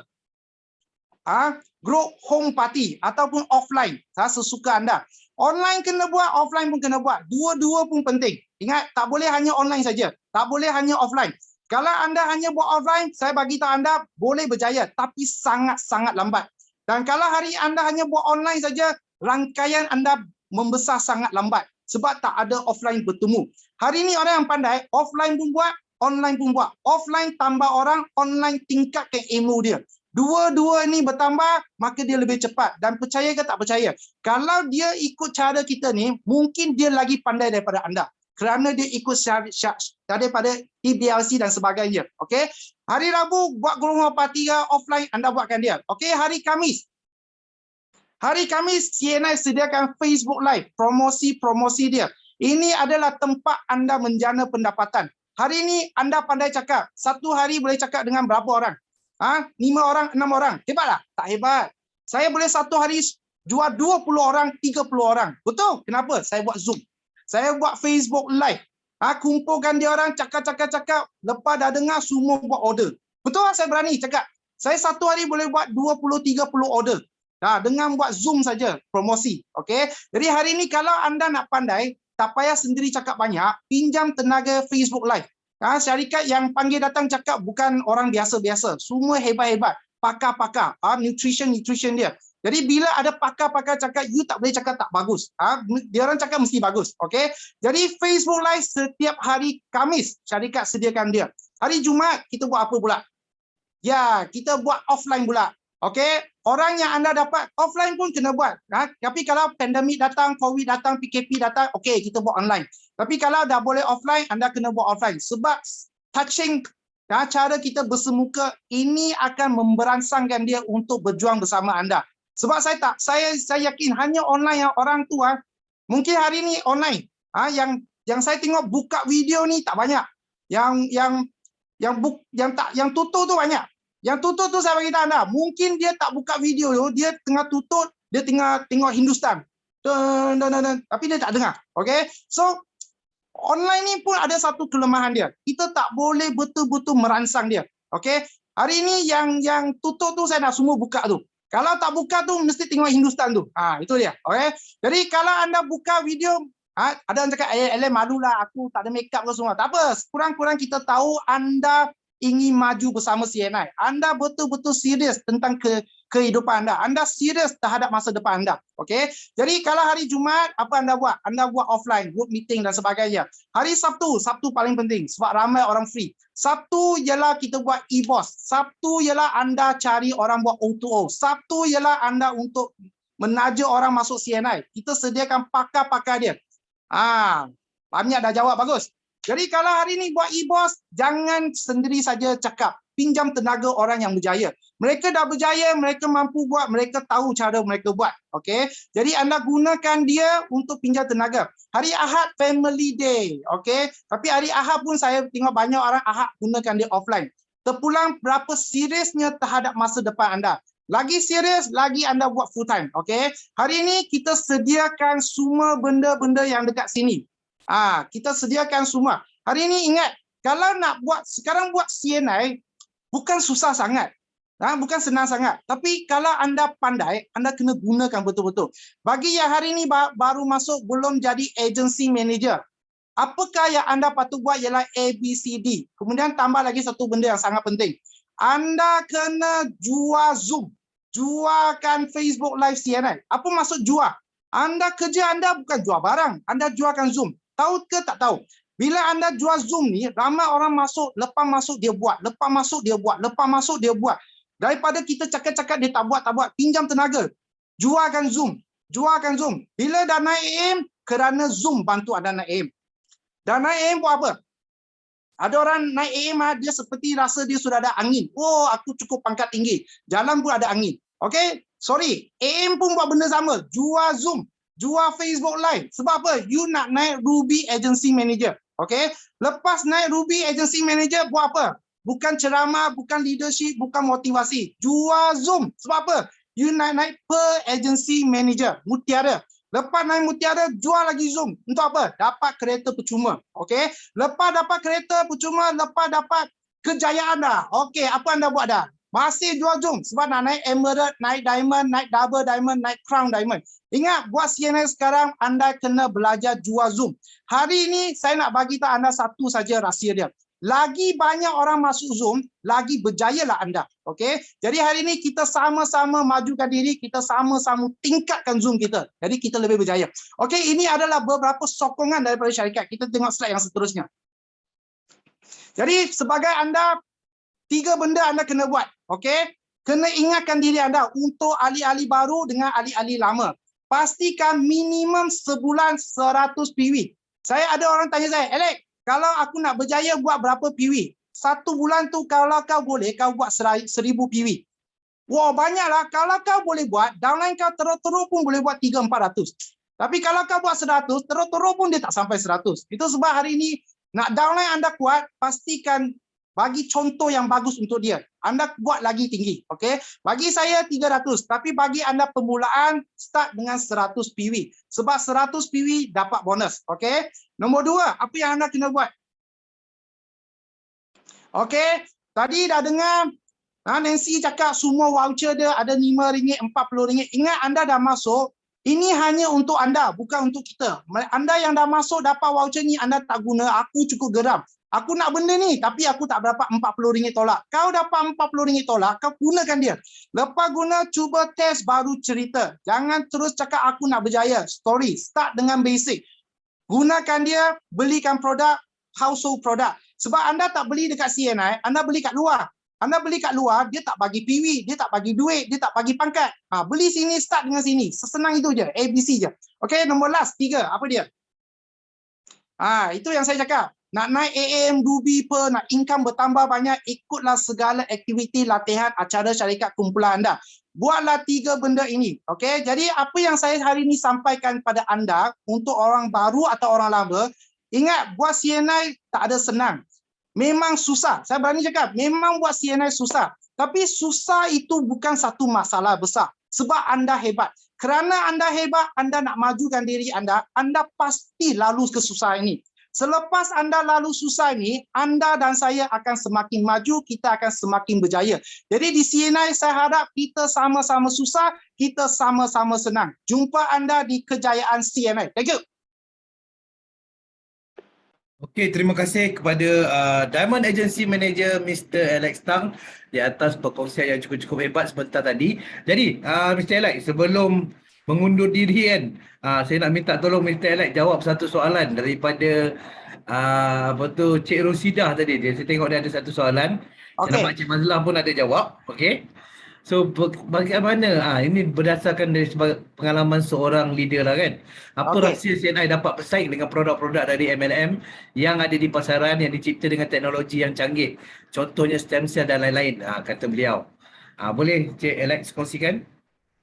Group home party ataupun offline, sesuka anda. Online kena buat, offline pun kena buat. Dua-dua pun penting. Ingat, tak boleh hanya online saja. Tak boleh hanya offline. Kalau anda hanya buat offline, saya bagi tahu anda boleh berjaya, tapi sangat-sangat lambat. Dan kalau hari anda hanya buat online saja, rangkaian anda membesar sangat lambat sebab tak ada offline bertemu. Hari ini orang yang pandai, offline pun buat, online pun buat. Offline tambah orang, online tingkatkan ilmu dia. Dua-dua ni bertambah, maka dia lebih cepat. Dan percaya ke tak percaya, kalau dia ikut cara kita ni, mungkin dia lagi pandai daripada anda. Kerana dia ikut daripada EBLC dan sebagainya. Okey. Hari Rabu buat golongan parti offline, anda buatkan dia. Okey, hari Khamis. Hari Khamis CNI sediakan Facebook Live, promosi-promosi dia. Ini adalah tempat anda menjana pendapatan. Hari ini anda pandai cakap. Satu hari boleh cakap dengan berapa orang? 5 orang, 6 orang. Hebat tak? Tak hebat. Saya boleh satu hari jual 20 orang, 30 orang. Betul? Kenapa? Saya buat Zoom. Saya buat Facebook Live. Kumpulkan dia orang, cakap. Lepas dah dengar, semua buat order. Betul tak saya berani cakap? Saya satu hari boleh buat 20-30 order. Dengan buat Zoom saja, promosi. Okay? Jadi hari ini kalau anda nak pandai, tak payah sendiri cakap banyak, pinjam tenaga Facebook Live. Syarikat yang panggil datang cakap bukan orang biasa-biasa. Semua hebat-hebat. Pakar-pakar. Nutrition dia. Jadi bila ada pakar-pakar cakap, you tak boleh cakap tak bagus. Dia orang cakap mesti bagus. Okay? Jadi Facebook Live setiap hari Khamis, syarikat sediakan dia. Hari Jumaat, kita buat apa pula? Ya, kita buat offline pula. Okay? Orang yang anda dapat, offline pun kena buat. Tapi kalau pandemik datang, COVID datang, PKP datang, okay, kita buat online. Tapi kalau dah boleh offline, anda kena buat offline. Sebab touching, cara kita bersemuka, ini akan memberangsangkan dia untuk berjuang bersama anda. Sebab saya yakin hanya online yang orang tu mungkin hari ni online. Yang saya tengok buka video ni tak banyak. Yang tutup tu banyak. Yang tutup tu saya bagi tahu anda, mungkin dia tak buka video tu, dia tengah tutup, dia tengah tengok Hindustan. Tapi dia tak dengar. Okay? So online ni pun ada satu kelemahan dia. Kita tak boleh betul-betul merangsang dia. Okay? Hari ni yang tutup tu saya nak semua buka tu. Kalau tak buka tu, mesti tengok Hindustan tu. Itu dia. Okay? Jadi kalau anda buka video, ada yang cakap, malulah, aku tak ada make up ke semua. Tak apa, kurang-kurang kita tahu anda ingin maju bersama CNI. Anda betul-betul serius tentang kehidupan anda. Anda serius terhadap masa depan anda. Okay? Jadi kalau hari Jumaat, apa anda buat? Anda buat offline, group meeting dan sebagainya. Hari Sabtu paling penting sebab ramai orang free. Sabtu ialah kita buat e-boss. Sabtu ialah anda cari orang buat O2O. Sabtu ialah anda untuk menaja orang masuk CNI. Kita sediakan pakar-pakar dia. Banyak dah jawab, bagus. Jadi kalau hari ini buat e-boss, jangan sendiri saja cakap. Pinjam tenaga orang yang berjaya. Mereka dah berjaya, mereka mampu buat, mereka tahu cara mereka buat. Okay? Jadi anda gunakan dia untuk pinjam tenaga. Hari Ahad, family day. Okay? Tapi hari Ahad pun saya tengok banyak orang Ahad gunakan dia offline. Terpulang berapa seriusnya terhadap masa depan anda. Lagi serius, lagi anda buat full time. Okay? Hari ini kita sediakan semua benda-benda yang dekat sini. Kita sediakan semua. Hari ini ingat, kalau nak buat, sekarang buat CNI, bukan susah sangat. Bukan senang sangat. Tapi kalau anda pandai, anda kena gunakan betul-betul. Bagi yang hari ini baru masuk, belum jadi agency manager, apakah yang anda patut buat ialah ABCD. Kemudian tambah lagi satu benda yang sangat penting. Anda kena jual Zoom. Jualkan Facebook Live CNI. Apa maksud jual? Kerja anda bukan jual barang. Anda jualkan Zoom. Tahu ke tak tahu? Bila anda jual Zoom ni, ramai orang masuk, lepas masuk dia buat, lepas masuk dia buat, lepas masuk dia buat. Daripada kita cakap-cakap dia tak buat, pinjam tenaga. Jualkan Zoom. Jualkan Zoom. Bila dah naik aim, kerana Zoom bantu anda naik aim. Dah naik aim buat apa? Ada orang naik aim, dia seperti rasa dia sudah ada angin. Oh, aku cukup pangkat tinggi. Jalan pun ada angin. Okay? Sorry. aim pun buat benda sama. Jual Zoom. Jual Facebook Live. Sebab apa? You nak naik Ruby Agency Manager. Okay? Lepas naik Ruby Agency Manager, buat apa? Bukan ceramah, bukan leadership, bukan motivasi. Jual Zoom. Sebab apa? You naik per Agency Manager. Mutiara. Lepas naik Mutiara, jual lagi Zoom. Untuk apa? Dapat kereta percuma. Okay? Lepas dapat kereta percuma, lepas dapat kejayaan dah. Okay, apa anda buat dah? Masih jual Zoom. Sebab nak naik Emerald, naik Diamond, naik Double Diamond, naik Crown Diamond. Ingat, buat CNI sekarang, anda kena belajar jual Zoom. Hari ini, saya nak bagi tahu anda satu saja rahsia dia. lagi banyak orang masuk Zoom, lagi berjayalah anda. Okey. Jadi hari ini kita sama-sama majukan diri, kita sama-sama tingkatkan Zoom kita. Jadi kita lebih berjaya. Okey, ini adalah beberapa sokongan daripada syarikat. Kita tengok slide yang seterusnya. Jadi sebagai anda, 3 benda anda kena buat. Okey. Kena ingatkan diri anda untuk ahli-ahli baru dengan ahli-ahli lama. Pastikan minimum sebulan 100 PW. Saya ada orang tanya saya, Alex, kalau aku nak berjaya buat berapa PW? 1 bulan tu kalau kau boleh, kau buat 1000 PW. Wah, banyaklah. Kalau kau boleh buat, downline kau terus-terus pun boleh buat 300-400. Tapi kalau kau buat 100, terus-terus pun dia tak sampai 100. Itu sebab hari ini, nak downline anda kuat, pastikan bagi contoh yang bagus untuk dia. Anda buat lagi tinggi. Okey. Bagi saya 300. Tapi bagi anda permulaan, start dengan 100 PW. Sebab 100 PW dapat bonus. Okey. Nombor 2, apa yang anda kena buat? Okey. Tadi dah dengar Nancy cakap semua voucher dia ada RM5, RM40. Ingat anda dah masuk. Ini hanya untuk anda, bukan untuk kita. Anda yang dah masuk dapat voucher ni, anda tak guna. Aku cukup geram. Aku nak benda ni, tapi aku tak dapat RM40 tolak. Kau dapat RM40 tolak, kau gunakan dia. Lepas guna, cuba test baru cerita. Jangan terus cakap aku nak berjaya. Story, start dengan basic. Gunakan dia, belikan produk, household produk. Sebab anda tak beli dekat CNI, anda beli kat luar. Anda beli kat luar, dia tak bagi PW, dia tak bagi duit, dia tak bagi pangkat. Beli sini, start dengan sini. Sesenang itu je, ABC je. Okey, nombor last, 3. Apa dia? Itu yang saya cakap. Nak naik AM, Dubi per, nak income bertambah banyak, ikutlah segala aktiviti, latihan, acara syarikat kumpulan anda. Buatlah 3 benda ini. Okey, jadi apa yang saya hari ini sampaikan pada anda untuk orang baru atau orang lama, ingat buat CNI tak ada senang. Memang susah. Saya berani cakap, memang buat CNI susah. Tapi susah itu bukan satu masalah besar. Sebab anda hebat. Kerana anda hebat, anda nak majukan diri anda pasti lalu kesusahan ini. Selepas anda lalu susah ini, anda dan saya akan semakin maju, kita akan semakin berjaya. Jadi di CNI saya harap kita sama-sama susah, kita sama-sama senang. Jumpa anda di kejayaan CNI. Thank you. Okey, terima kasih kepada Diamond Agency Manager Mr. Alex Tang di atas perkongsian yang cukup-cukup hebat sebentar tadi. Jadi, Mr. Alex, sebelum mengundur diri kan, saya nak minta tolong Mr. Alex jawab satu soalan daripada Cik Rosidah tadi. Saya tengok dia ada satu soalan. Okey. Saya nampak Cik Mazlan pun ada jawab. Okey. So bagaimana, ini berdasarkan dari pengalaman seorang leader lah kan. Apa rahsia CNI dapat bersaing dengan produk-produk dari MLM yang ada di pasaran yang dicipta dengan teknologi yang canggih. Contohnya stem cell dan lain-lain, kata beliau. Boleh Cik Alex kongsikan?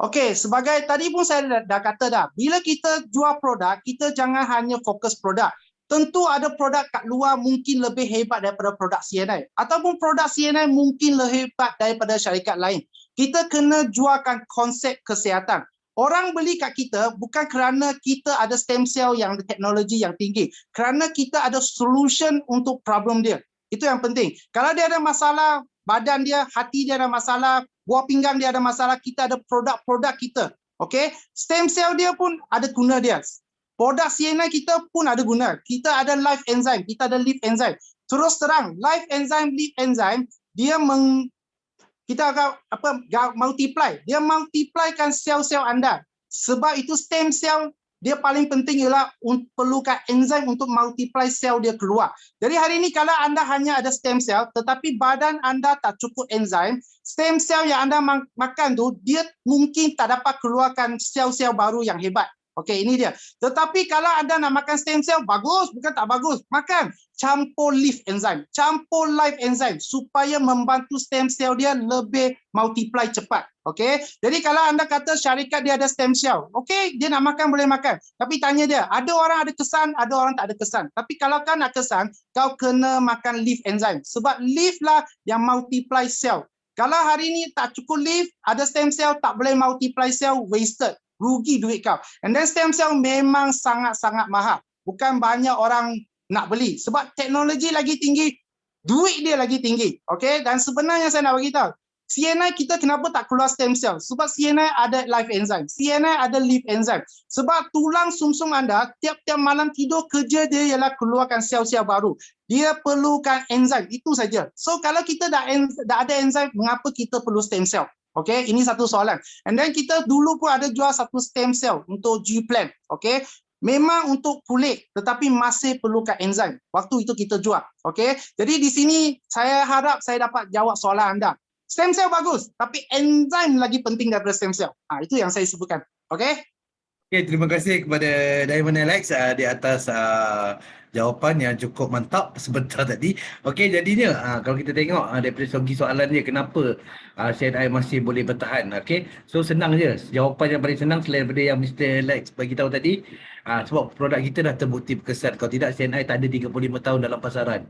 Okey, sebagai tadi pun saya dah kata dah, bila kita jual produk, kita jangan hanya fokus produk. Tentu ada produk kat luar mungkin lebih hebat daripada produk CNI. Ataupun produk CNI mungkin lebih hebat daripada syarikat lain. Kita kena jualkan konsep kesihatan. Orang beli kat kita bukan kerana kita ada stem cell yang teknologi yang tinggi. Kerana kita ada solution untuk problem dia. Itu yang penting. Kalau dia ada masalah, badan dia, hati dia ada masalah, buah pinggang dia ada masalah, kita ada produk-produk kita. Okey? Stem cell dia pun ada guna dia. Produk CNI kita pun ada guna. Kita ada live enzyme, kita ada live enzyme. Terus terang, live enzyme, dia kita akan multiply. Dia multiplykan sel-sel anda. Sebab itu stem cell dia paling penting ialah perlukan enzim untuk multiply sel dia keluar. Jadi hari ini kalau anda hanya ada stem cell tetapi badan anda tak cukup enzim, stem cell yang anda makan tu dia mungkin tak dapat keluarkan sel-sel baru yang hebat. Okey, ini dia. Tetapi kalau anda nak makan stem cell, bagus, bukan tak bagus. Makan. Campur live enzyme. Campur live enzyme supaya membantu stem cell dia lebih multiply cepat. Okey. Jadi kalau anda kata syarikat dia ada stem cell, okey, dia nak makan boleh makan. Tapi tanya dia, ada orang ada kesan, ada orang tak ada kesan. Tapi kalau kau nak kesan, kau kena makan live enzyme. Sebab live lah yang multiply cell. Kalau hari ini tak cukup live, ada stem cell, tak boleh multiply cell, wasted. Rugi duit kau. And then stem cell memang sangat-sangat mahal. Bukan banyak orang nak beli. Sebab teknologi lagi tinggi, duit dia lagi tinggi. Okay? Dan sebenarnya saya nak beritahu, CNI kita kenapa tak keluar stem cell? Sebab CNI ada live enzyme. CNI ada live enzyme. Sebab tulang sumsum anda tiap-tiap malam tidur kerja dia ialah keluarkan sel-sel baru. Dia perlukan enzim, itu saja. So kalau kita dah ada enzim, mengapa kita perlu stem cell? Okay, ini satu soalan. And then kita dulu pun ada jual satu stem cell untuk G-Plan. Okay, memang untuk kulit, tetapi masih perlukan enzim. Waktu itu kita jual. Okay, jadi di sini saya harap saya dapat jawab soalan anda. Stem cell bagus, tapi enzim lagi penting daripada stem cell. Itu yang saya sebutkan. Okay. Okay, terima kasih kepada Diamond Alex di atas jawapan yang cukup mantap sebentar tadi. Okey, jadinya kalau kita tengok daripada segi soalan dia, kenapa CNI masih boleh bertahan? Okey, so senang je. Jawapan yang paling senang selain daripada yang Mr. Alex bagi tahu tadi, sebab produk kita dah terbukti berkesan. Kalau tidak, CNI tak ada 35 tahun dalam pasaran.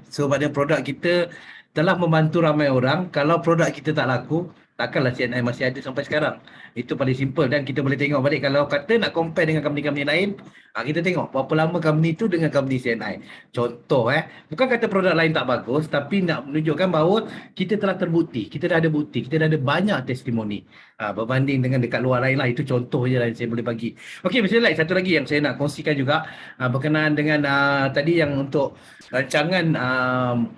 So pada produk kita telah membantu ramai orang. Kalau produk kita tak laku, takkanlah CNI masih ada sampai sekarang. Itu paling simple. Dan kita boleh tengok balik, kalau kata nak compare dengan company-company lain, kita tengok berapa lama company itu dengan company CNI. Contoh bukan kata produk lain tak bagus, tapi nak menunjukkan bahawa kita telah terbukti, kita dah ada bukti, kita dah ada banyak testimoni berbanding dengan dekat luar lain lah. Itu contoh je lah yang saya boleh bagi. Okey, misalnya satu lagi yang saya nak kongsikan juga berkenaan dengan tadi yang untuk rancangan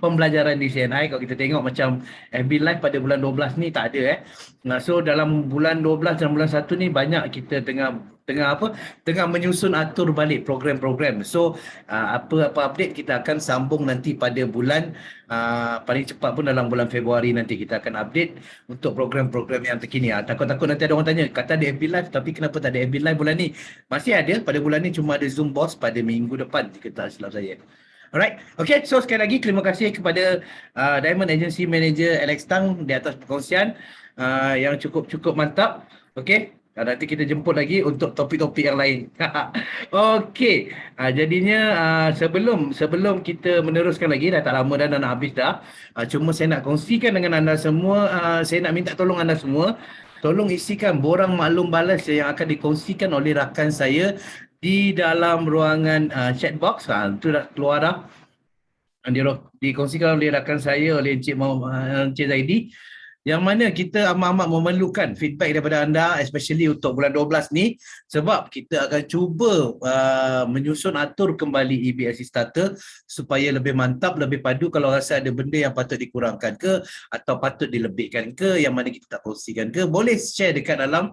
pembelajaran di CNI. Kalau kita tengok macam FB Live pada bulan 12 ni tak ada so dalam bulan 12 dan bulan 1 ni banyak kita tengah menyusun atur balik program-program. So apa update kita akan sambung nanti pada bulan paling cepat pun dalam bulan Februari nanti kita akan update untuk program-program yang terkini. Takut-takut nanti ada orang tanya, kata ada FB Live tapi kenapa tak ada FB Live bulan ni? Masih ada pada bulan ni, cuma ada Zoom Boss pada minggu depan jika tak silap saya. Alright, okay, so sekali lagi terima kasih kepada Diamond Agency Manager Alex Tang di atas perkongsian yang cukup mantap. Okay, nanti kita jemput lagi untuk topik-topik yang lain. Okay, jadinya sebelum kita meneruskan lagi, dah tak lama dah nak habis dah. Cuma saya nak kongsikan dengan anda semua, saya nak minta tolong anda semua, tolong isikan borang maklum balas yang akan dikongsikan oleh rakan saya di dalam ruangan chat box. Itu dah keluar dah. Dikongsikan oleh rakan saya, oleh Encik Zaidi, yang mana kita amat-amat memerlukan feedback daripada anda, especially untuk bulan 12 ni, sebab kita akan cuba menyusun atur kembali EBSC Starter supaya lebih mantap, lebih padu. Kalau rasa ada benda yang patut dikurangkan ke atau patut dilebihkan ke, yang mana kita tak kongsikan ke, boleh share dekat dalam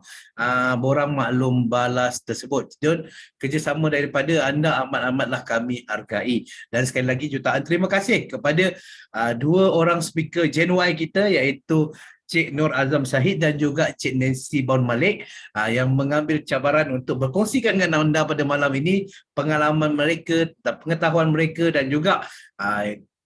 borang maklum balas tersebut. Dan kerjasama daripada anda amat-amatlah kami hargai. Dan sekali lagi jutaan terima kasih kepada dua orang speaker Gen Y kita, iaitu Cik Nur Azam Syahid dan juga Cik Nancy Bon Malik, yang mengambil cabaran untuk berkongsikan dengan anda pada malam ini pengalaman mereka, pengetahuan mereka, dan juga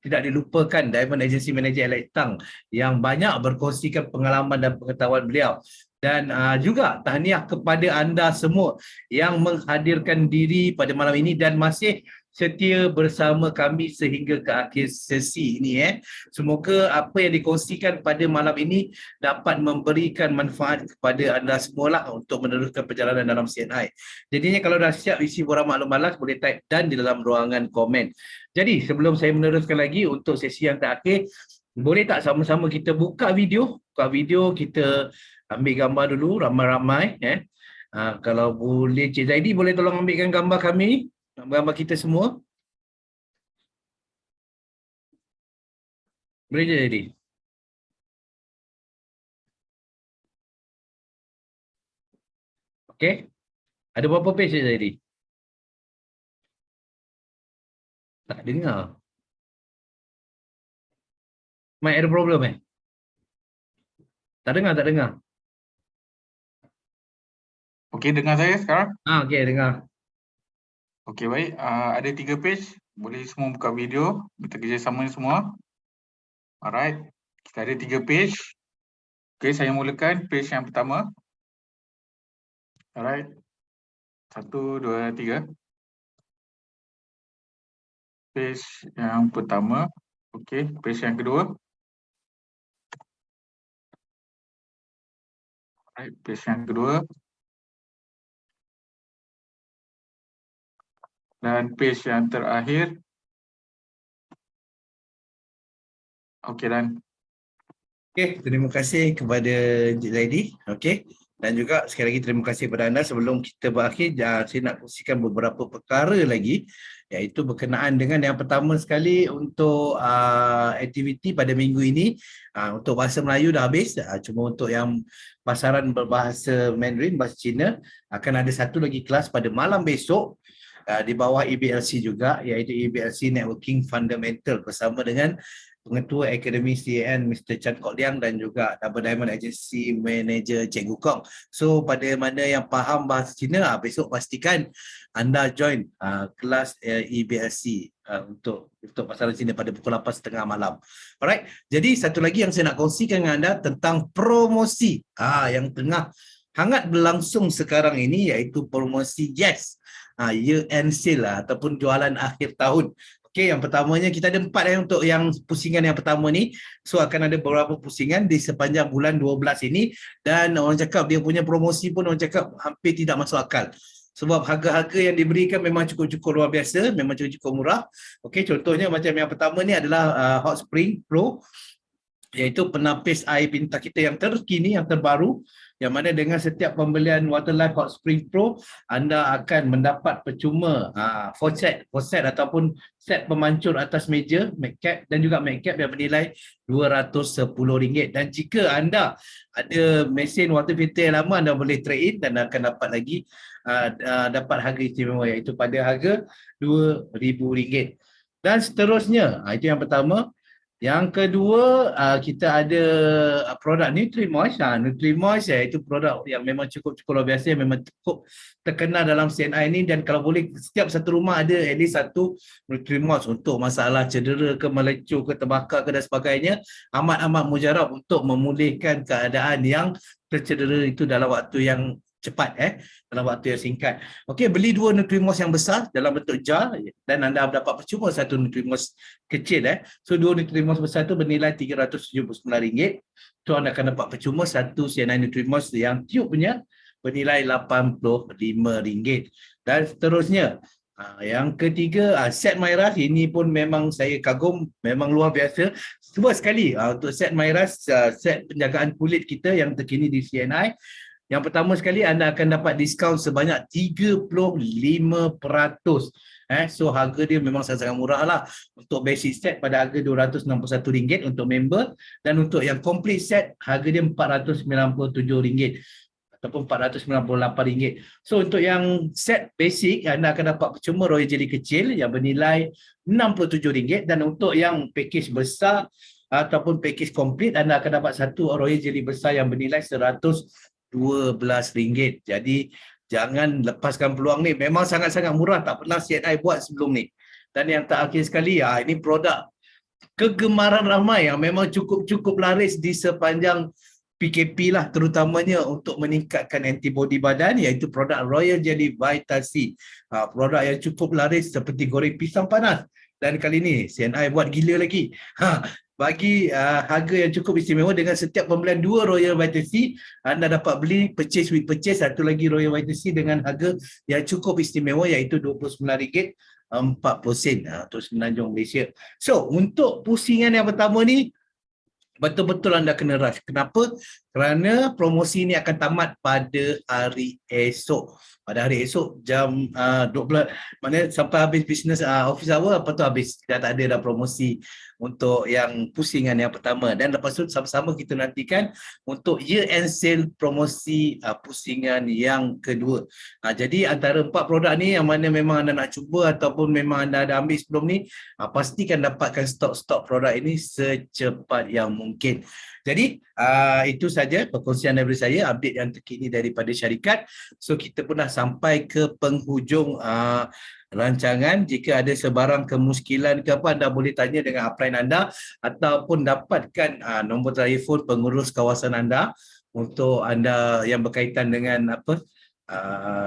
tidak dilupakan Diamond Agency Manager Alex Tang yang banyak berkongsikan pengalaman dan pengetahuan beliau. Dan juga tahniah kepada anda semua yang menghadirkan diri pada malam ini dan masih setia bersama kami sehingga ke akhir sesi ini. Semoga apa yang dikongsikan pada malam ini dapat memberikan manfaat kepada anda semualah untuk meneruskan perjalanan dalam CNI. Jadinya kalau dah siap isi borang maklum balas, boleh type dan di dalam ruangan komen. Jadi sebelum saya meneruskan lagi untuk sesi yang terakhir, boleh tak sama-sama kita buka video? Buka video, kita ambil gambar dulu ramai-ramai. Kalau boleh, Cik Zaidi boleh tolong ambilkan gambar kami, gambar kita semua. Boleh je, Zaidi? Okey. Ada berapa page, Cik Zaidi? Tak dengar. Mic ada problem Tak dengar. Okey, dengar saya sekarang? Okey, dengar. Okey, baik. Ada 3 page. Boleh semua buka video. Kita kerjasama semua. Alright. Kita ada 3 page. Okey, saya mulakan page yang pertama. Alright. 1, 2, 3. Page yang pertama. Okey, page yang kedua. Alright, page yang kedua. Dan page yang terakhir. Okey, dan Okey, terima kasih kepada Encik Zaidi. Okey. Dan juga sekali lagi terima kasih kepada anda. Sebelum kita berakhir, saya nak kongsikan beberapa perkara lagi, iaitu berkenaan dengan yang pertama sekali untuk aktiviti pada minggu ini. Untuk bahasa Melayu dah habis, cuma untuk yang pasaran berbahasa Mandarin, bahasa Cina, akan ada satu lagi kelas pada malam besok di bawah EBLC juga, iaitu EBLC Networking Fundamental bersama dengan Pengetua Akademi CAN Mr. Chan Kok Liang dan juga Double Diamond Agency Manager Cikgu Kong. So pada mana yang faham bahasa Cina, besok pastikan anda join kelas EBLC untuk pasaran Cina pada pukul 8.30 malam. Alright. Jadi satu lagi yang saya nak kongsikan dengan anda tentang promosi yang tengah hangat berlangsung sekarang ini, iaitu promosi Yes, year end sale ataupun jualan akhir tahun. Okey, yang pertamanya kita ada 4 untuk yang pusingan yang pertama ni. So akan ada beberapa pusingan di sepanjang bulan 12 ini, dan orang cakap dia punya promosi pun orang cakap hampir tidak masuk akal. Sebab harga-harga yang diberikan memang cukup-cukup luar biasa, memang cukup-cukup murah. Okey, contohnya macam yang pertama ni adalah Hot Spring Pro, iaitu penapis air pintar kita yang terkini, yang terbaru, yang mana dengan setiap pembelian Waterlife Hot Spring Pro, anda akan mendapat percuma faucet ataupun set pemancur atas meja, MagCap dan juga MagCap yang bernilai RM210. Dan jika anda ada mesin water filter yang lama, anda boleh trade in dan akan dapat lagi dapat harga istimewa, iaitu pada harga RM2,000. Dan seterusnya, itu yang pertama. Yang kedua, kita ada produk Nutri-Moist. Nutri-Moist iaitu produk yang memang cukup luar biasa, yang memang cukup terkenal dalam CNI ini, dan kalau boleh setiap satu rumah ada at least satu Nutri-Moist untuk masalah cedera ke, melecur ke, terbakar ke dan sebagainya. Amat-amat mujarab untuk memulihkan keadaan yang tercedera itu dalam waktu yang cepat, dalam waktu yang singkat. Okey, beli 2 Nutri-Moist yang besar dalam bentuk jar dan anda dapat percuma satu Nutri-Moist kecil. So 2 Nutri-Moist besar tu bernilai RM379. So anda akan dapat percuma satu CNI Nutri-Moist yang tube punya bernilai RM85. Dan seterusnya, yang ketiga, set Myras. Ini pun memang saya kagum, memang luar biasa. Cuba sekali untuk set Myras, set penjagaan kulit kita yang terkini di CNI. Yang pertama sekali, anda akan dapat diskaun sebanyak 35%. So harga dia memang sangat-sangat murah lah. Untuk basic set pada harga RM261 untuk member, dan untuk yang complete set harga dia RM497 ataupun RM498. So untuk yang set basic, anda akan dapat percuma royal jelly kecil yang bernilai RM67, dan untuk yang package besar ataupun package complete, anda akan dapat satu royal jelly besar yang bernilai RM112. Jadi jangan lepaskan peluang ni, memang sangat-sangat murah, tak pernah CNI buat sebelum ni. Dan yang terakhir sekali, ini produk kegemaran ramai yang memang cukup laris di sepanjang PKP lah, terutamanya untuk meningkatkan antibody badan, iaitu produk Royal Jelly Vital C. Produk yang cukup laris seperti goreng pisang panas. Dan kali ni CNI buat gila lagi. Bagi harga yang cukup istimewa, dengan setiap pembelian 2 Royal Vital C, anda dapat beli purchase with purchase satu lagi Royal Vital C dengan harga yang cukup istimewa, iaitu RM29.40 untuk Semenanjung Malaysia. So untuk pusingan yang pertama ni, betul-betul anda kena rush. Kenapa? Kerana promosi ni akan tamat pada hari esok. Pada hari esok jam 12, mana sampai habis business office hour, apa tu habis. Dah tak ada dah promosi untuk yang pusingan yang pertama. Dan lepas tu sama-sama kita nantikan untuk year end sale promosi pusingan yang kedua. Jadi antara 4 produk ni, yang mana memang anda nak cuba ataupun memang anda ada ambil sebelum ni, pastikan dapatkan stok-stok produk ini secepat yang mungkin. Jadi itu saja perkongsian daripada saya, update yang terkini daripada syarikat. So kita pun dah sampai ke penghujung rancangan. Jika ada sebarang kemuskilan ke apa, anda boleh tanya dengan upline anda ataupun dapatkan nombor telefon pengurus kawasan anda untuk anda yang berkaitan dengan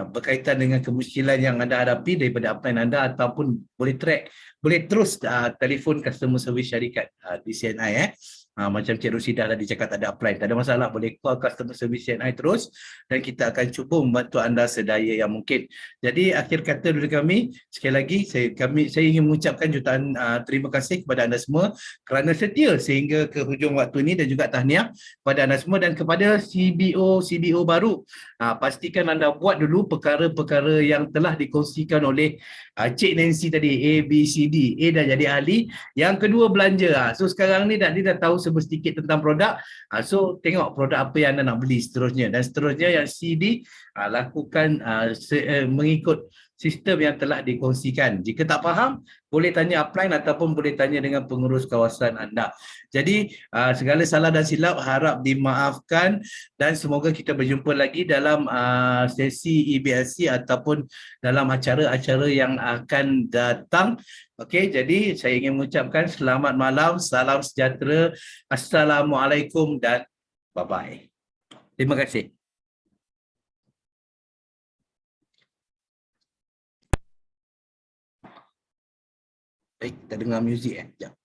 berkaitan dengan kemuskilan yang anda hadapi daripada upline anda, ataupun boleh terus telefon customer service syarikat di CNI. Macam Cik Rusidah tadi cakap tak ada upline, tak ada masalah, boleh call customer service CNI terus dan kita akan cuba membantu anda sedaya yang mungkin. Jadi akhir kata dari kami, sekali lagi saya ingin mengucapkan jutaan terima kasih kepada anda semua kerana setia sehingga ke hujung waktu ini dan juga tahniah kepada anda semua dan kepada CBO baru. Pastikan anda buat dulu perkara-perkara yang telah dikongsikan oleh Cik Nancy tadi, A, B, C, D. A dah jadi ahli, yang kedua belanja. So sekarang ni dia dah tahu sedikit tentang produk. So tengok produk apa yang anda nak beli seterusnya. Dan seterusnya yang C, D, lakukan mengikut sistem yang telah dikongsikan. Jika tak faham, boleh tanya upline ataupun boleh tanya dengan pengurus kawasan anda. Jadi segala salah dan silap harap dimaafkan dan semoga kita berjumpa lagi dalam sesi EBLC ataupun dalam acara-acara yang akan datang. Okey, jadi saya ingin mengucapkan selamat malam, salam sejahtera, assalamualaikum dan bye-bye. Terima kasih. Baik, kita dengar muzik Sekejap.